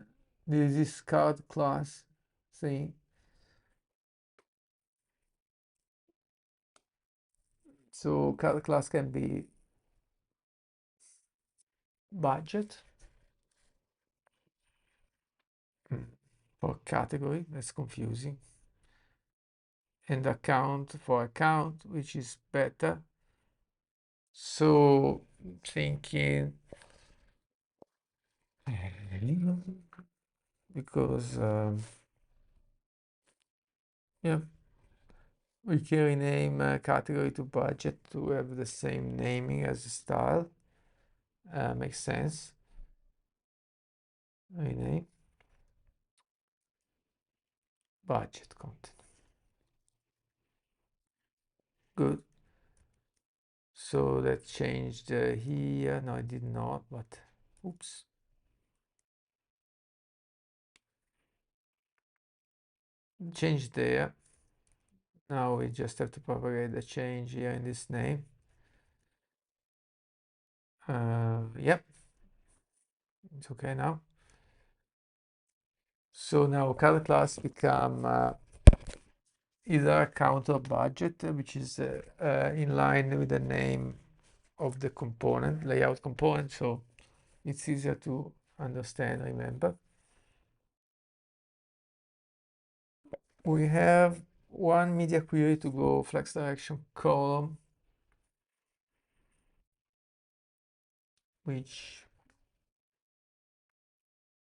A: there's this card class thing. So card class can be budget for category, that's confusing. And account for account, which is better. So thinking because yeah, we can rename category to budget to have the same naming as the style. Makes sense. Rename budget content. Good. So that changed here. No, I did not, but oops. Change there. Now we just have to propagate the change here in this name. Yep, it's okay now. So now color class become either account or budget, which is in line with the name of the component, layout component, so it's easier to understand, remember. We have one media query to go flex direction column, which,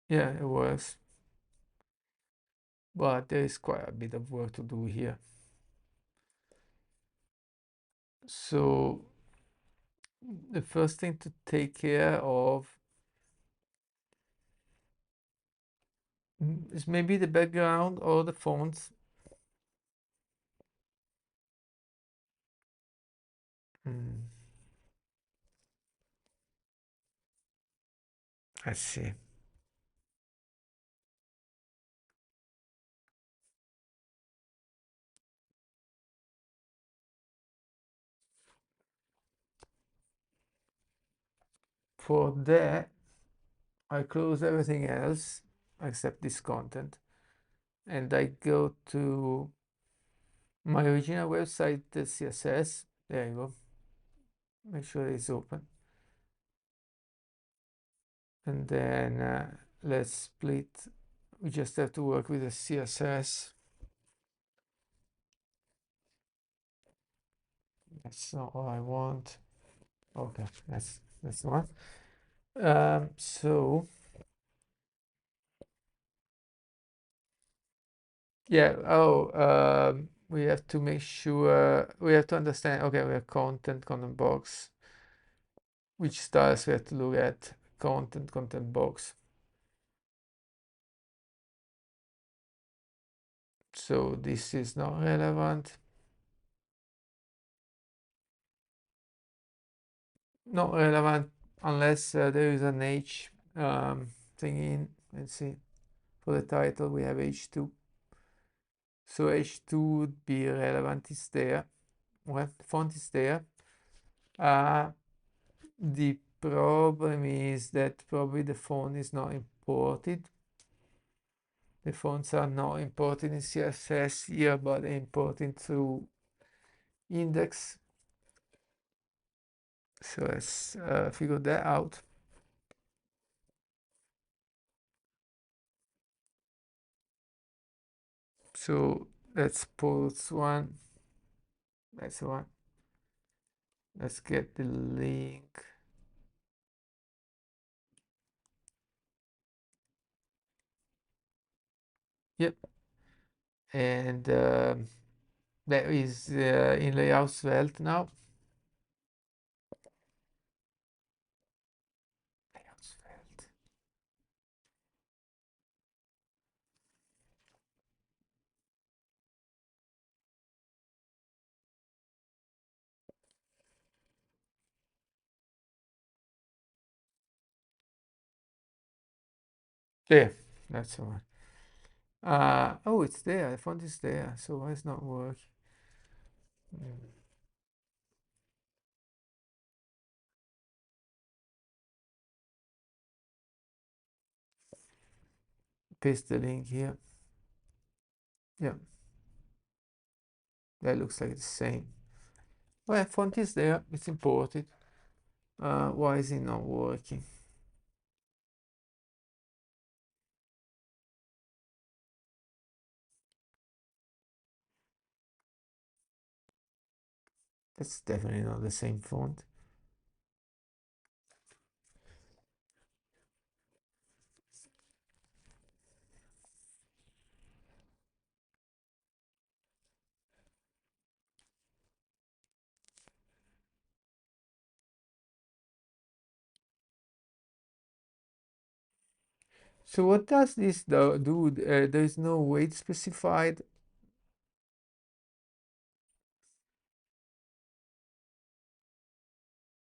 A: yeah, it works. But there is quite a bit of work to do here. So the first thing to take care of is maybe the background or the fonts.
B: I see. For that, I close everything else except this content, and I go to my original website, the CSS. There you go. Make sure it's open. And then let's split. We just have to work with the CSS. That's not all I want. Okay, that's the one. So yeah, we have to make sure, we have to understand, okay, we have content box. Which styles we have to look at? Content box. So this is not relevant. Not relevant unless there is an H thing in. Let's see. For the title, we have H2. So H2 would be relevant, is there. Well, the font is there. The problem is that probably the font is not imported. The fonts are not imported in CSS here, but they're imported through index. So let's figure that out. So let's post one. That's the one. Let's get the link. Yep. And that is in layout Svelte now. Layout Svelte. There, that's the one. Oh, it's there. The font is there. So why it's not working? Paste the link here. Yeah, that looks like the same. Well, font is there. It's imported. Why is it not working? That's definitely not the same font. So what does this do? There is no weight specified.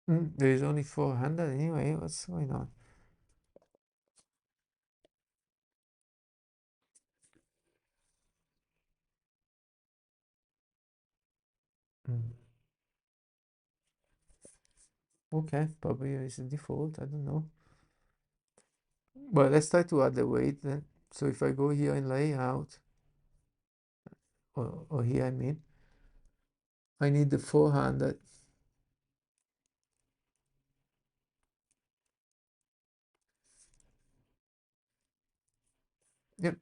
B: There is only 400 anyway. What's going on? Mm. Okay, probably it's a default. I don't know. Well, let's try to add the weight then. So if I go here in layout, or here I mean, I need the 400. Yep.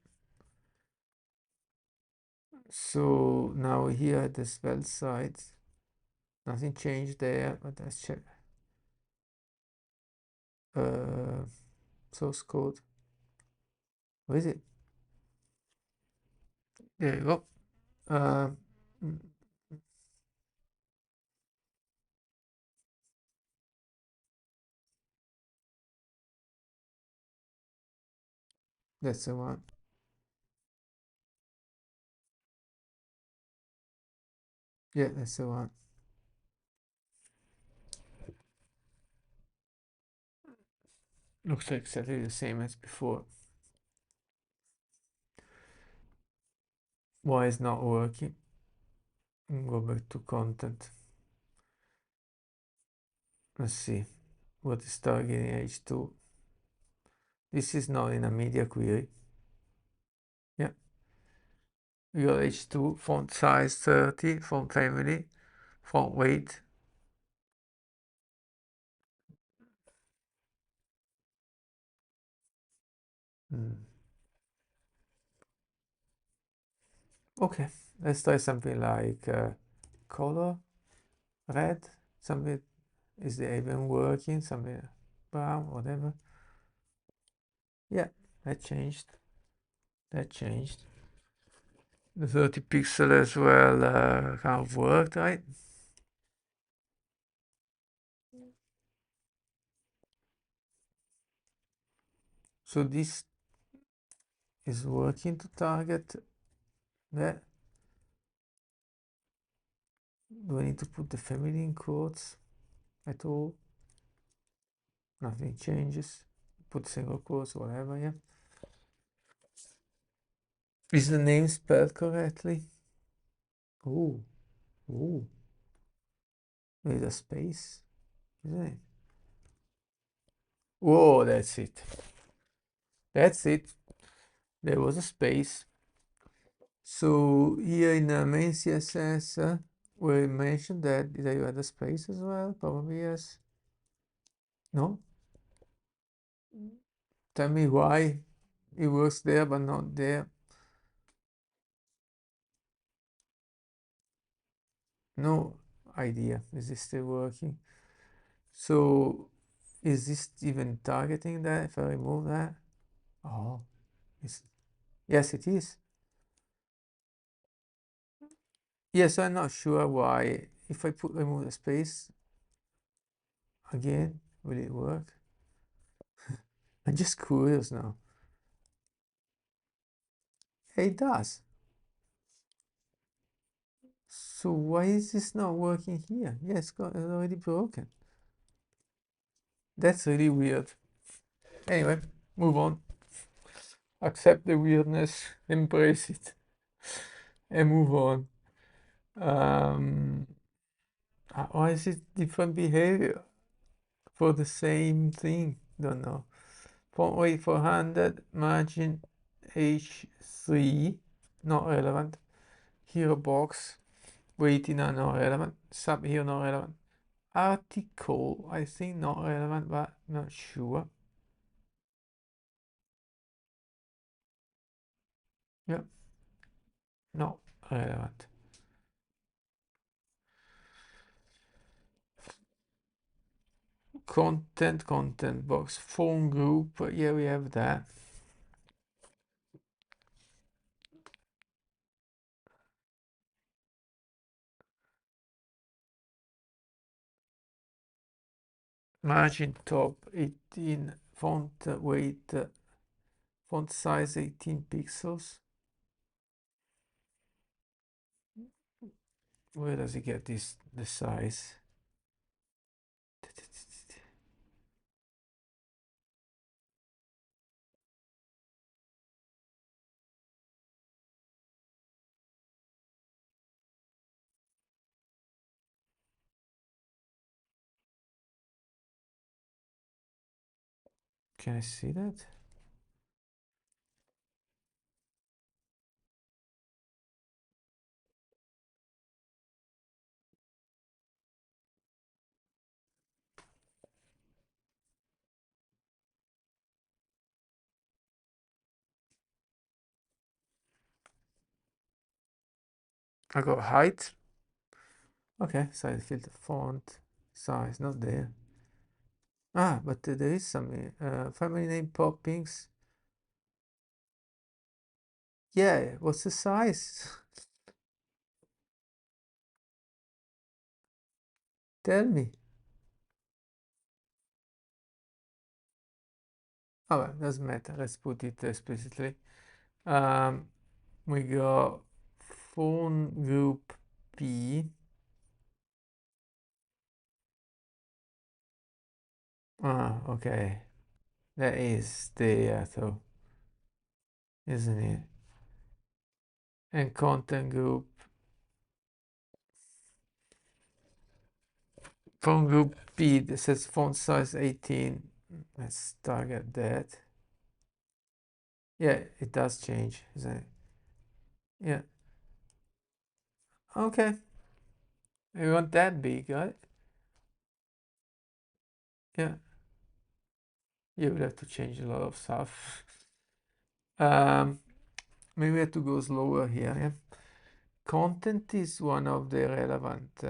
B: So now here at the spell side, nothing changed there, but let's check. Source code. Where is it? There you go. Mm, that's the one. Yeah, that's the one.
A: Looks exactly the same as before. Why is not working? Go back to content. Let's see. What is targeting H2? This is not in a media query. Yeah. Your H2 font size 30, font family, font weight. Okay, let's try something like color, red, something. Is the even working? Something brown, whatever. Yeah, that changed. That changed. The 30 pixel as well kind of worked, right? So this is working to target that. Do I need to put the family in quotes at all? Nothing changes. Put single quotes, whatever, yeah. Is the name spelled correctly? Oh, oh. There's a space, isn't it? Whoa, that's it. That's it. There was a space. So here in the main CSS, we mentioned that you had a space as well. Probably yes. No? Tell me why it works there but not there. No idea. Is this still working? So is this even targeting that if I remove that? Oh, yes, it is. Yes, I'm not sure why. If I remove the space again, will it work? I'm just curious now. It does. So why is this not working here? Yeah, it's already broken. That's really weird. Anyway, move on. Accept the weirdness, embrace it, and move on. Why is it different behavior for the same thing? Don't know. Font weight 400, margin H3, not relevant. Hero box, weighting are not relevant. Sub here not relevant. Article, I think not relevant, but not sure. Yep, not relevant. Content box, phone group, yeah, we have that. Margin top 18, font weight, font size 18 pixels. Where does he get this, the size? Can I see that? I got height. Okay, size filter, font size, not there. Ah, but there is some family name poppings. Yeah, what's the size? Tell me. Oh, well, doesn't matter. Let's put it explicitly. We got phone group P. Ah, okay. That is there though, isn't it? And content group. Font group B, that says font size 18. Let's target that. Yeah, it does change, isn't it? Yeah. Okay. We want that big, right? Yeah. You will have to change a lot of stuff. Maybe we have to go slower here. Yeah. Content is one of the relevant.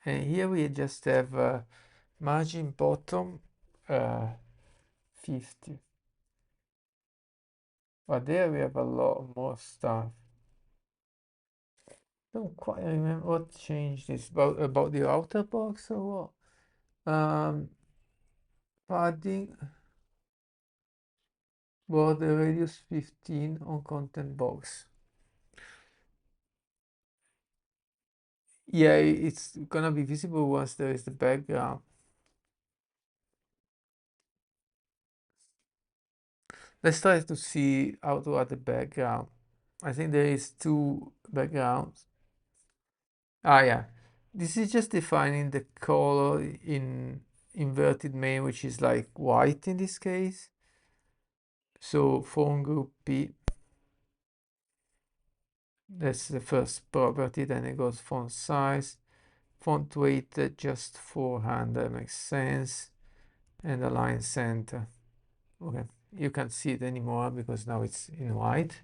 A: And here we just have margin bottom 50. But there we have a lot more stuff. Don't quite remember what changed this about the outer box or what. Padding border radius 15 on content box. Yeah, it's gonna be visible once there is the background. Let's try to see how to add the background. I think there is two backgrounds. Yeah. This is just defining the color in inverted main, which is like white in this case. So font group P, that's the first property. Then it goes font size, font weight just 400, makes sense, and align center. Okay, you can't see it anymore because now it's in white,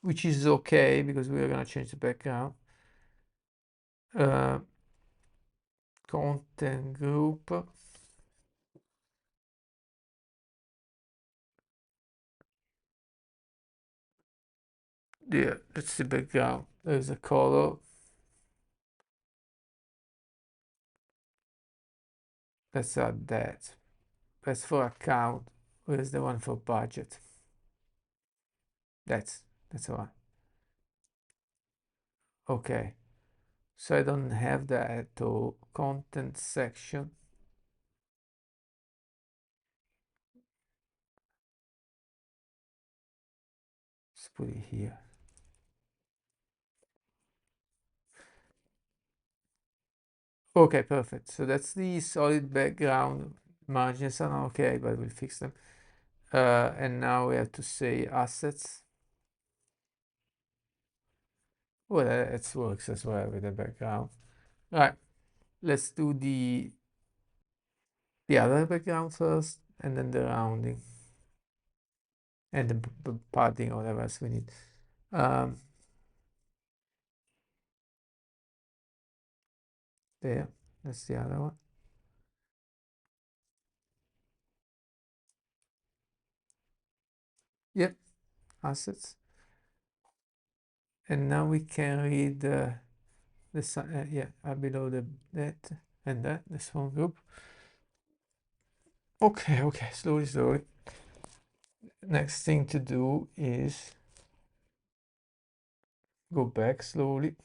A: which is okay because we're gonna change the background. Content group. Yeah, that's the background. There's a color. Let's add that. That's for account. Where's the one for budget? That's the one. Okay. So I don't have that to content section. Let's put it here. Okay, perfect. So that's the solid background. Margins are not okay, but we'll fix them. And now we have to say assets. Well, it works as well with the background. All right, let's do the other background first, and then the rounding, and the padding or whatever else we need. There, that's the other one. Yep, assets. And now we can read below that and that, this one group. Okay, slowly. Next thing to do is go back slowly.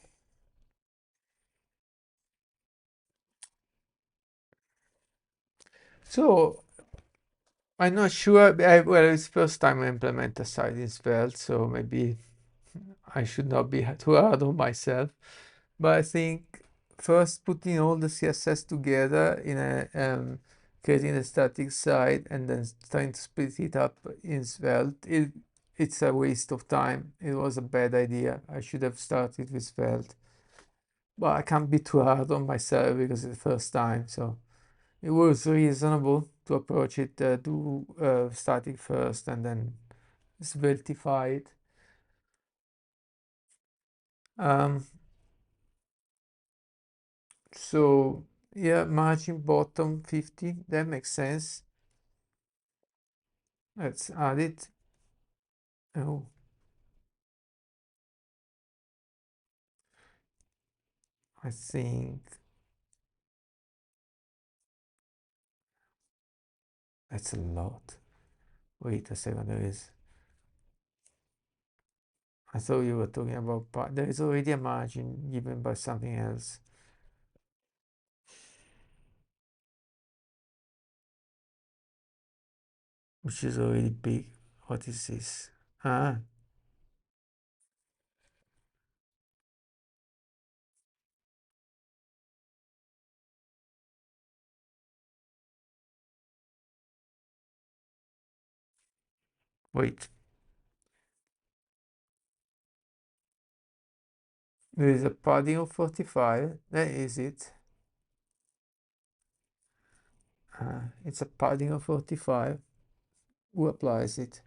A: So I'm not sure. Well, it's first time I implement a site in Svelte, so maybe I should not be too hard on myself. But I think first putting all the CSS together in a creating a static site and then trying to split it up in Svelte, it's a waste of time. It was a bad idea. I should have started with Svelte. But I can't be too hard on myself because it's the first time. So it was reasonable to approach it, do static first and then Sveltify it. So yeah, margin bottom 50, that makes sense. Let's add it. Oh, I think that's a lot. Wait a second, I thought you were talking about there is already a margin given by something else.
B: which is already big. What is this? Ah, wait. There is a padding of 45. That is it. It's a padding of 45. Who applies it?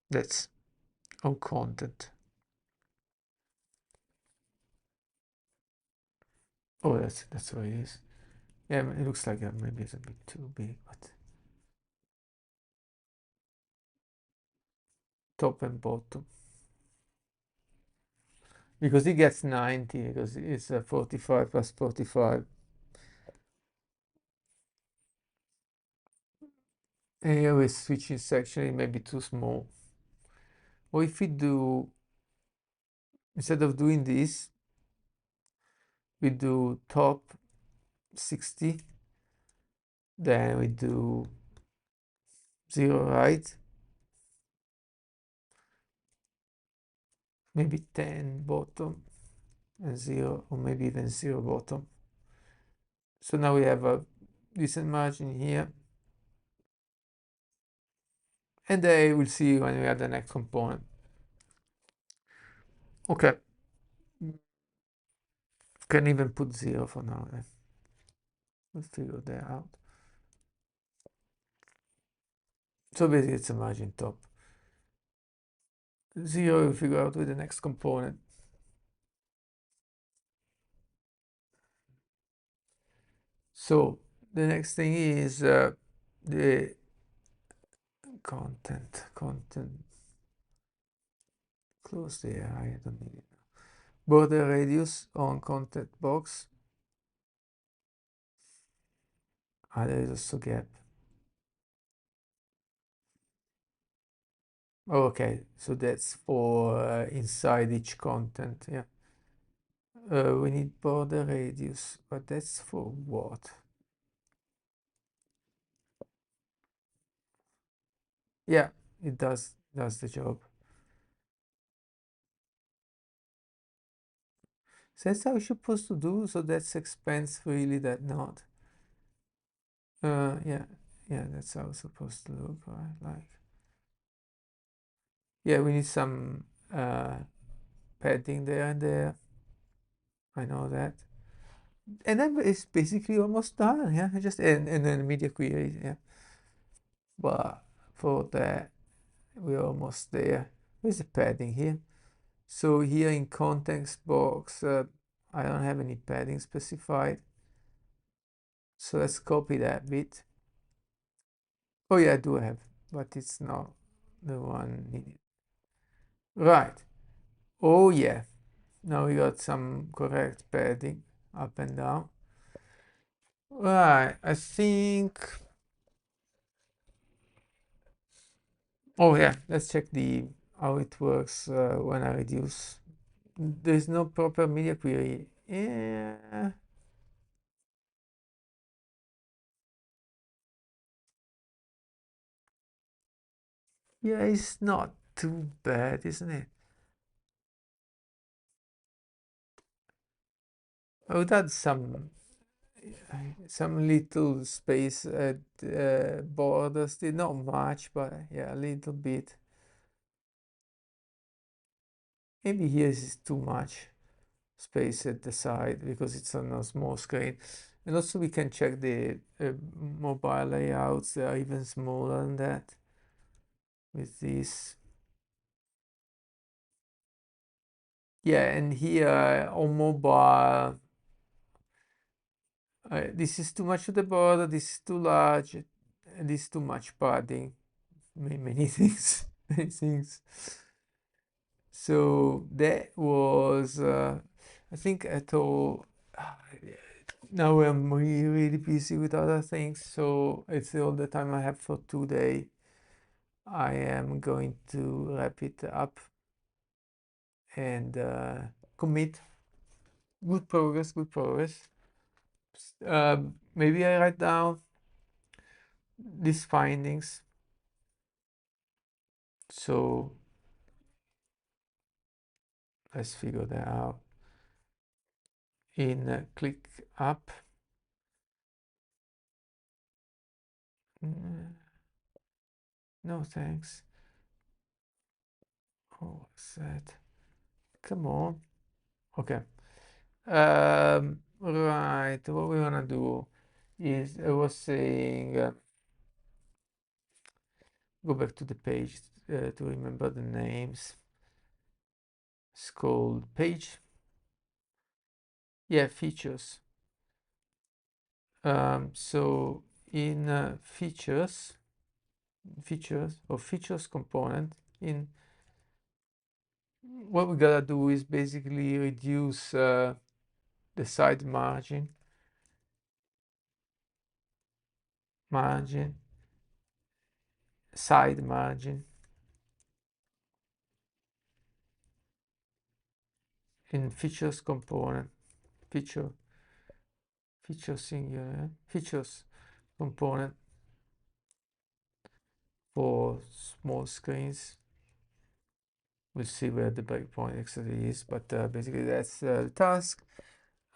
B: That's on content. Oh, that's what it is. Yeah, it looks like maybe it's a bit too big, but top and bottom. Because it gets 90, because it's 45 plus 45. And here we're switching section, it may be too small. Or if we do, instead of doing this, we do top 60, then we do 0 right, maybe 10 bottom, and 0, or maybe even 0 bottom. So now we have a decent margin here. And then we'll see when we add the next component. Okay. Can even put 0 for now. We'll figure that out. So basically it's a margin top. 0 we'll figure out with the next component. So the next thing is the content. Close there, I don't need it. Border radius on content box. There is also gap. Okay, so that's for inside each content, yeah. We need border radius, but that's for what? Yeah, it does the job. So that's how you're supposed to do, so that's expense really that not. Yeah, that's how it's supposed to look, right? Like, yeah, we need some padding there and there. I know that. And then it's basically almost done, yeah. Just and then media query, yeah. But for that, we're almost there. Where's the padding here? So here in context box, I don't have any padding specified. So let's copy that bit. Oh yeah, I do have, but it's not the one needed. Right. Oh yeah. Now we got some correct padding up and down. Right. I think. Oh yeah. Let's check the how it works when I reduce. There's no proper media query. Yeah. Yeah, it's not too bad, isn't it? Oh, that's some little space at borders. Not much, but yeah, a little bit. Maybe here is too much space at the side because it's on a small screen. And also we can check the mobile layouts. They are even smaller than that with this. Yeah, and here on mobile, this is too much of the border, this is too large, and this is too much padding. Many things, many things. So that was, I think at all, now I'm really, really busy with other things, so it's all the time I have for today. I am going to wrap it up and
A: commit. Good progress, good progress. Maybe I write down these findings. So let's figure that out. In ClickUp. No thanks. Oh, what's that? Come on. Okay. Right. What we wanna do is I was saying go back to the page to remember the names. It's called page. Yeah, features. So in features or features component, in what we gotta do is basically reduce the side margin side margin in features component feature singular features component for small screens. We'll see where the breakpoint actually is, but basically that's the task.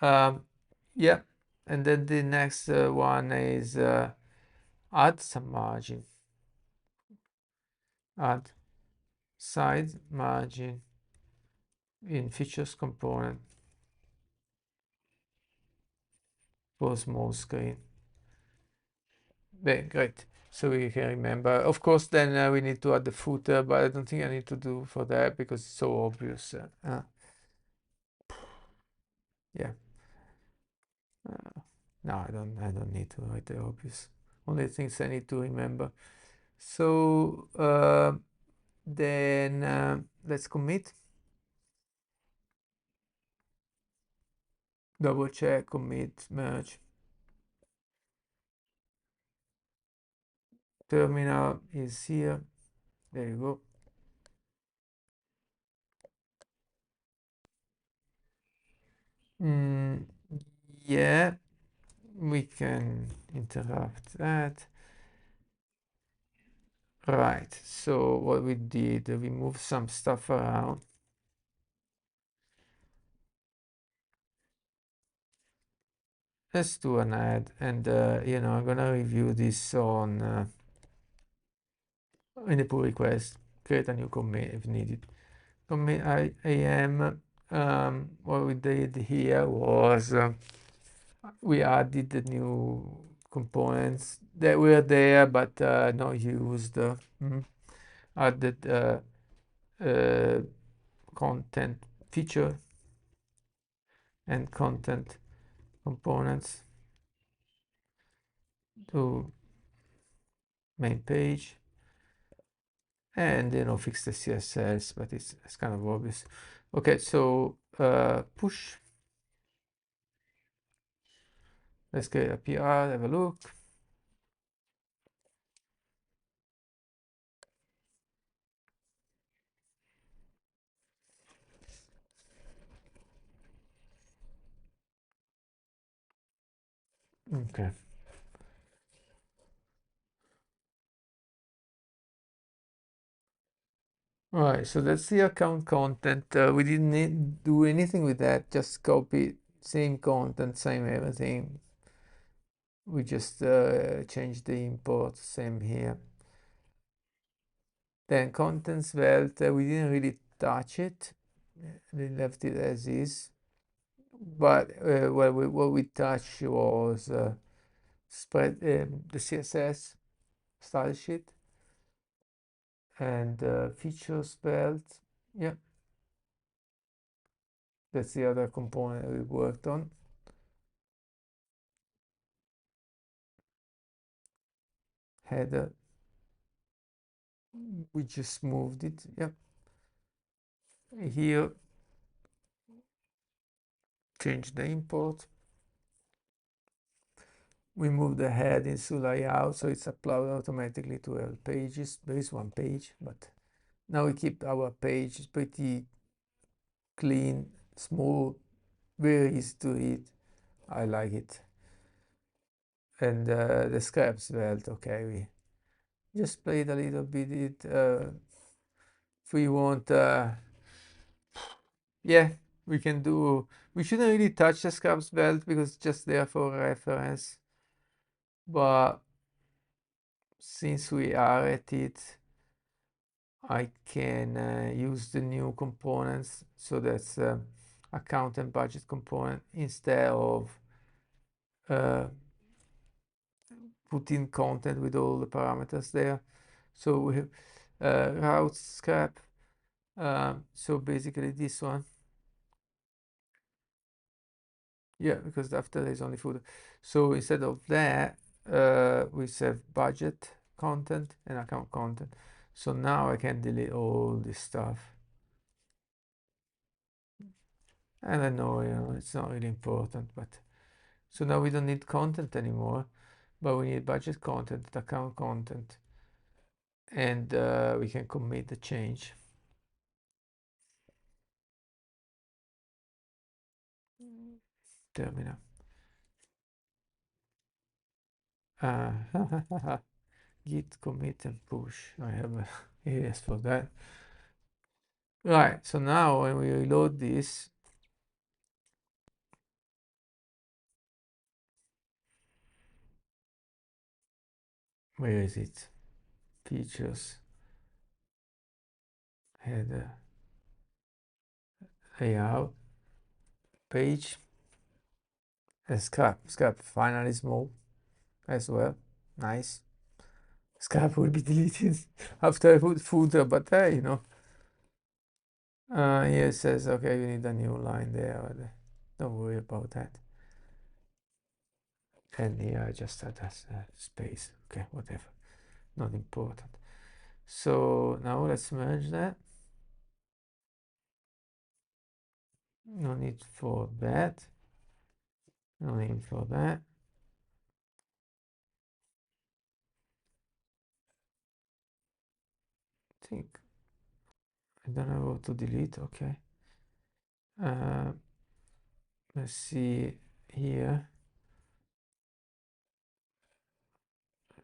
A: Yeah, and then the next one is add some margin. Add side margin in features component for small screen. Great. So we can remember. Of course, then we need to add the footer, but I don't think I need to do for that because it's so obvious. Yeah. No, I don't need to write the obvious. Only things I need to remember. So then let's commit. Double check, commit, merge. Terminal is here. There you go. Yeah, we can interrupt that. Right, so what we did, we moved some stuff around. Let's do an add, and I'm gonna review this on in the pull request. Create a new commit if needed. Commit IAM. What we did here was we added the new components that were there but not used. Added content feature and content components to main page, and fix the CSS, but it's kind of obvious. Okay, so push. Let's get a PR, have a look. Okay. All right, so that's the account content. We didn't do anything with that, just copy same content, same everything. We just changed the import, same here. Then content Svelte, we didn't really touch it. We left it as is. But what we touched was spread the CSS style sheet and features belt. Yeah, that's the other component we worked on. Header, we just moved it. Yep. Here, change the import. We move the head into layout, so it's uploaded automatically to all pages. There is one page, but now we keep our page pretty clean, smooth, very easy to read. I like it. And the scrap Svelte, okay, we just played a little bit it. If we want, yeah, we can do. We shouldn't really touch the scrap Svelte because it's just there for reference. But since we are at it, I can use the new components. So that's account and budget component instead of putting content with all the parameters there. So we have route scrap. So basically this one. Yeah, because after there is only footer. So instead of that, we save budget content and account content. So now I can delete all this stuff. And I know, it's not really important, but so now we don't need content anymore, but we need budget content, account content, and we can commit the change. Terminal. Git commit and push. I have a yes for that. Right, so now when we reload this, where is it? Features, header, layout, page, and scrap. Scrap finally small as well. Nice. Scrap will be deleted after I put footer, but hey, here it says, okay, you need a new line there. But don't worry about that. And here I just add a space. Okay, whatever. Not important. So now let's merge that. No need for that. No need for that. I think I don't know what to delete. Okay. Let's see here.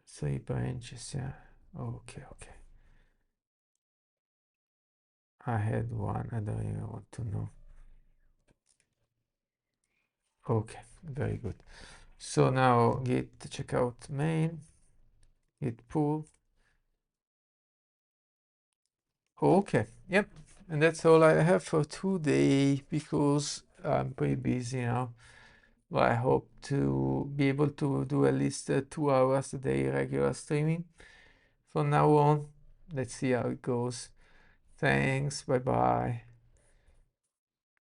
A: 3 branches. Yeah. Okay. Okay. I had one. I don't even want to know. Okay. Very good. So now git checkout main, git pull. Okay, yep. And that's all I have for today because I'm pretty busy now. But I hope to be able to do at least 2 hours a day regular streaming from now on. Let's see how it goes. Thanks. Bye bye.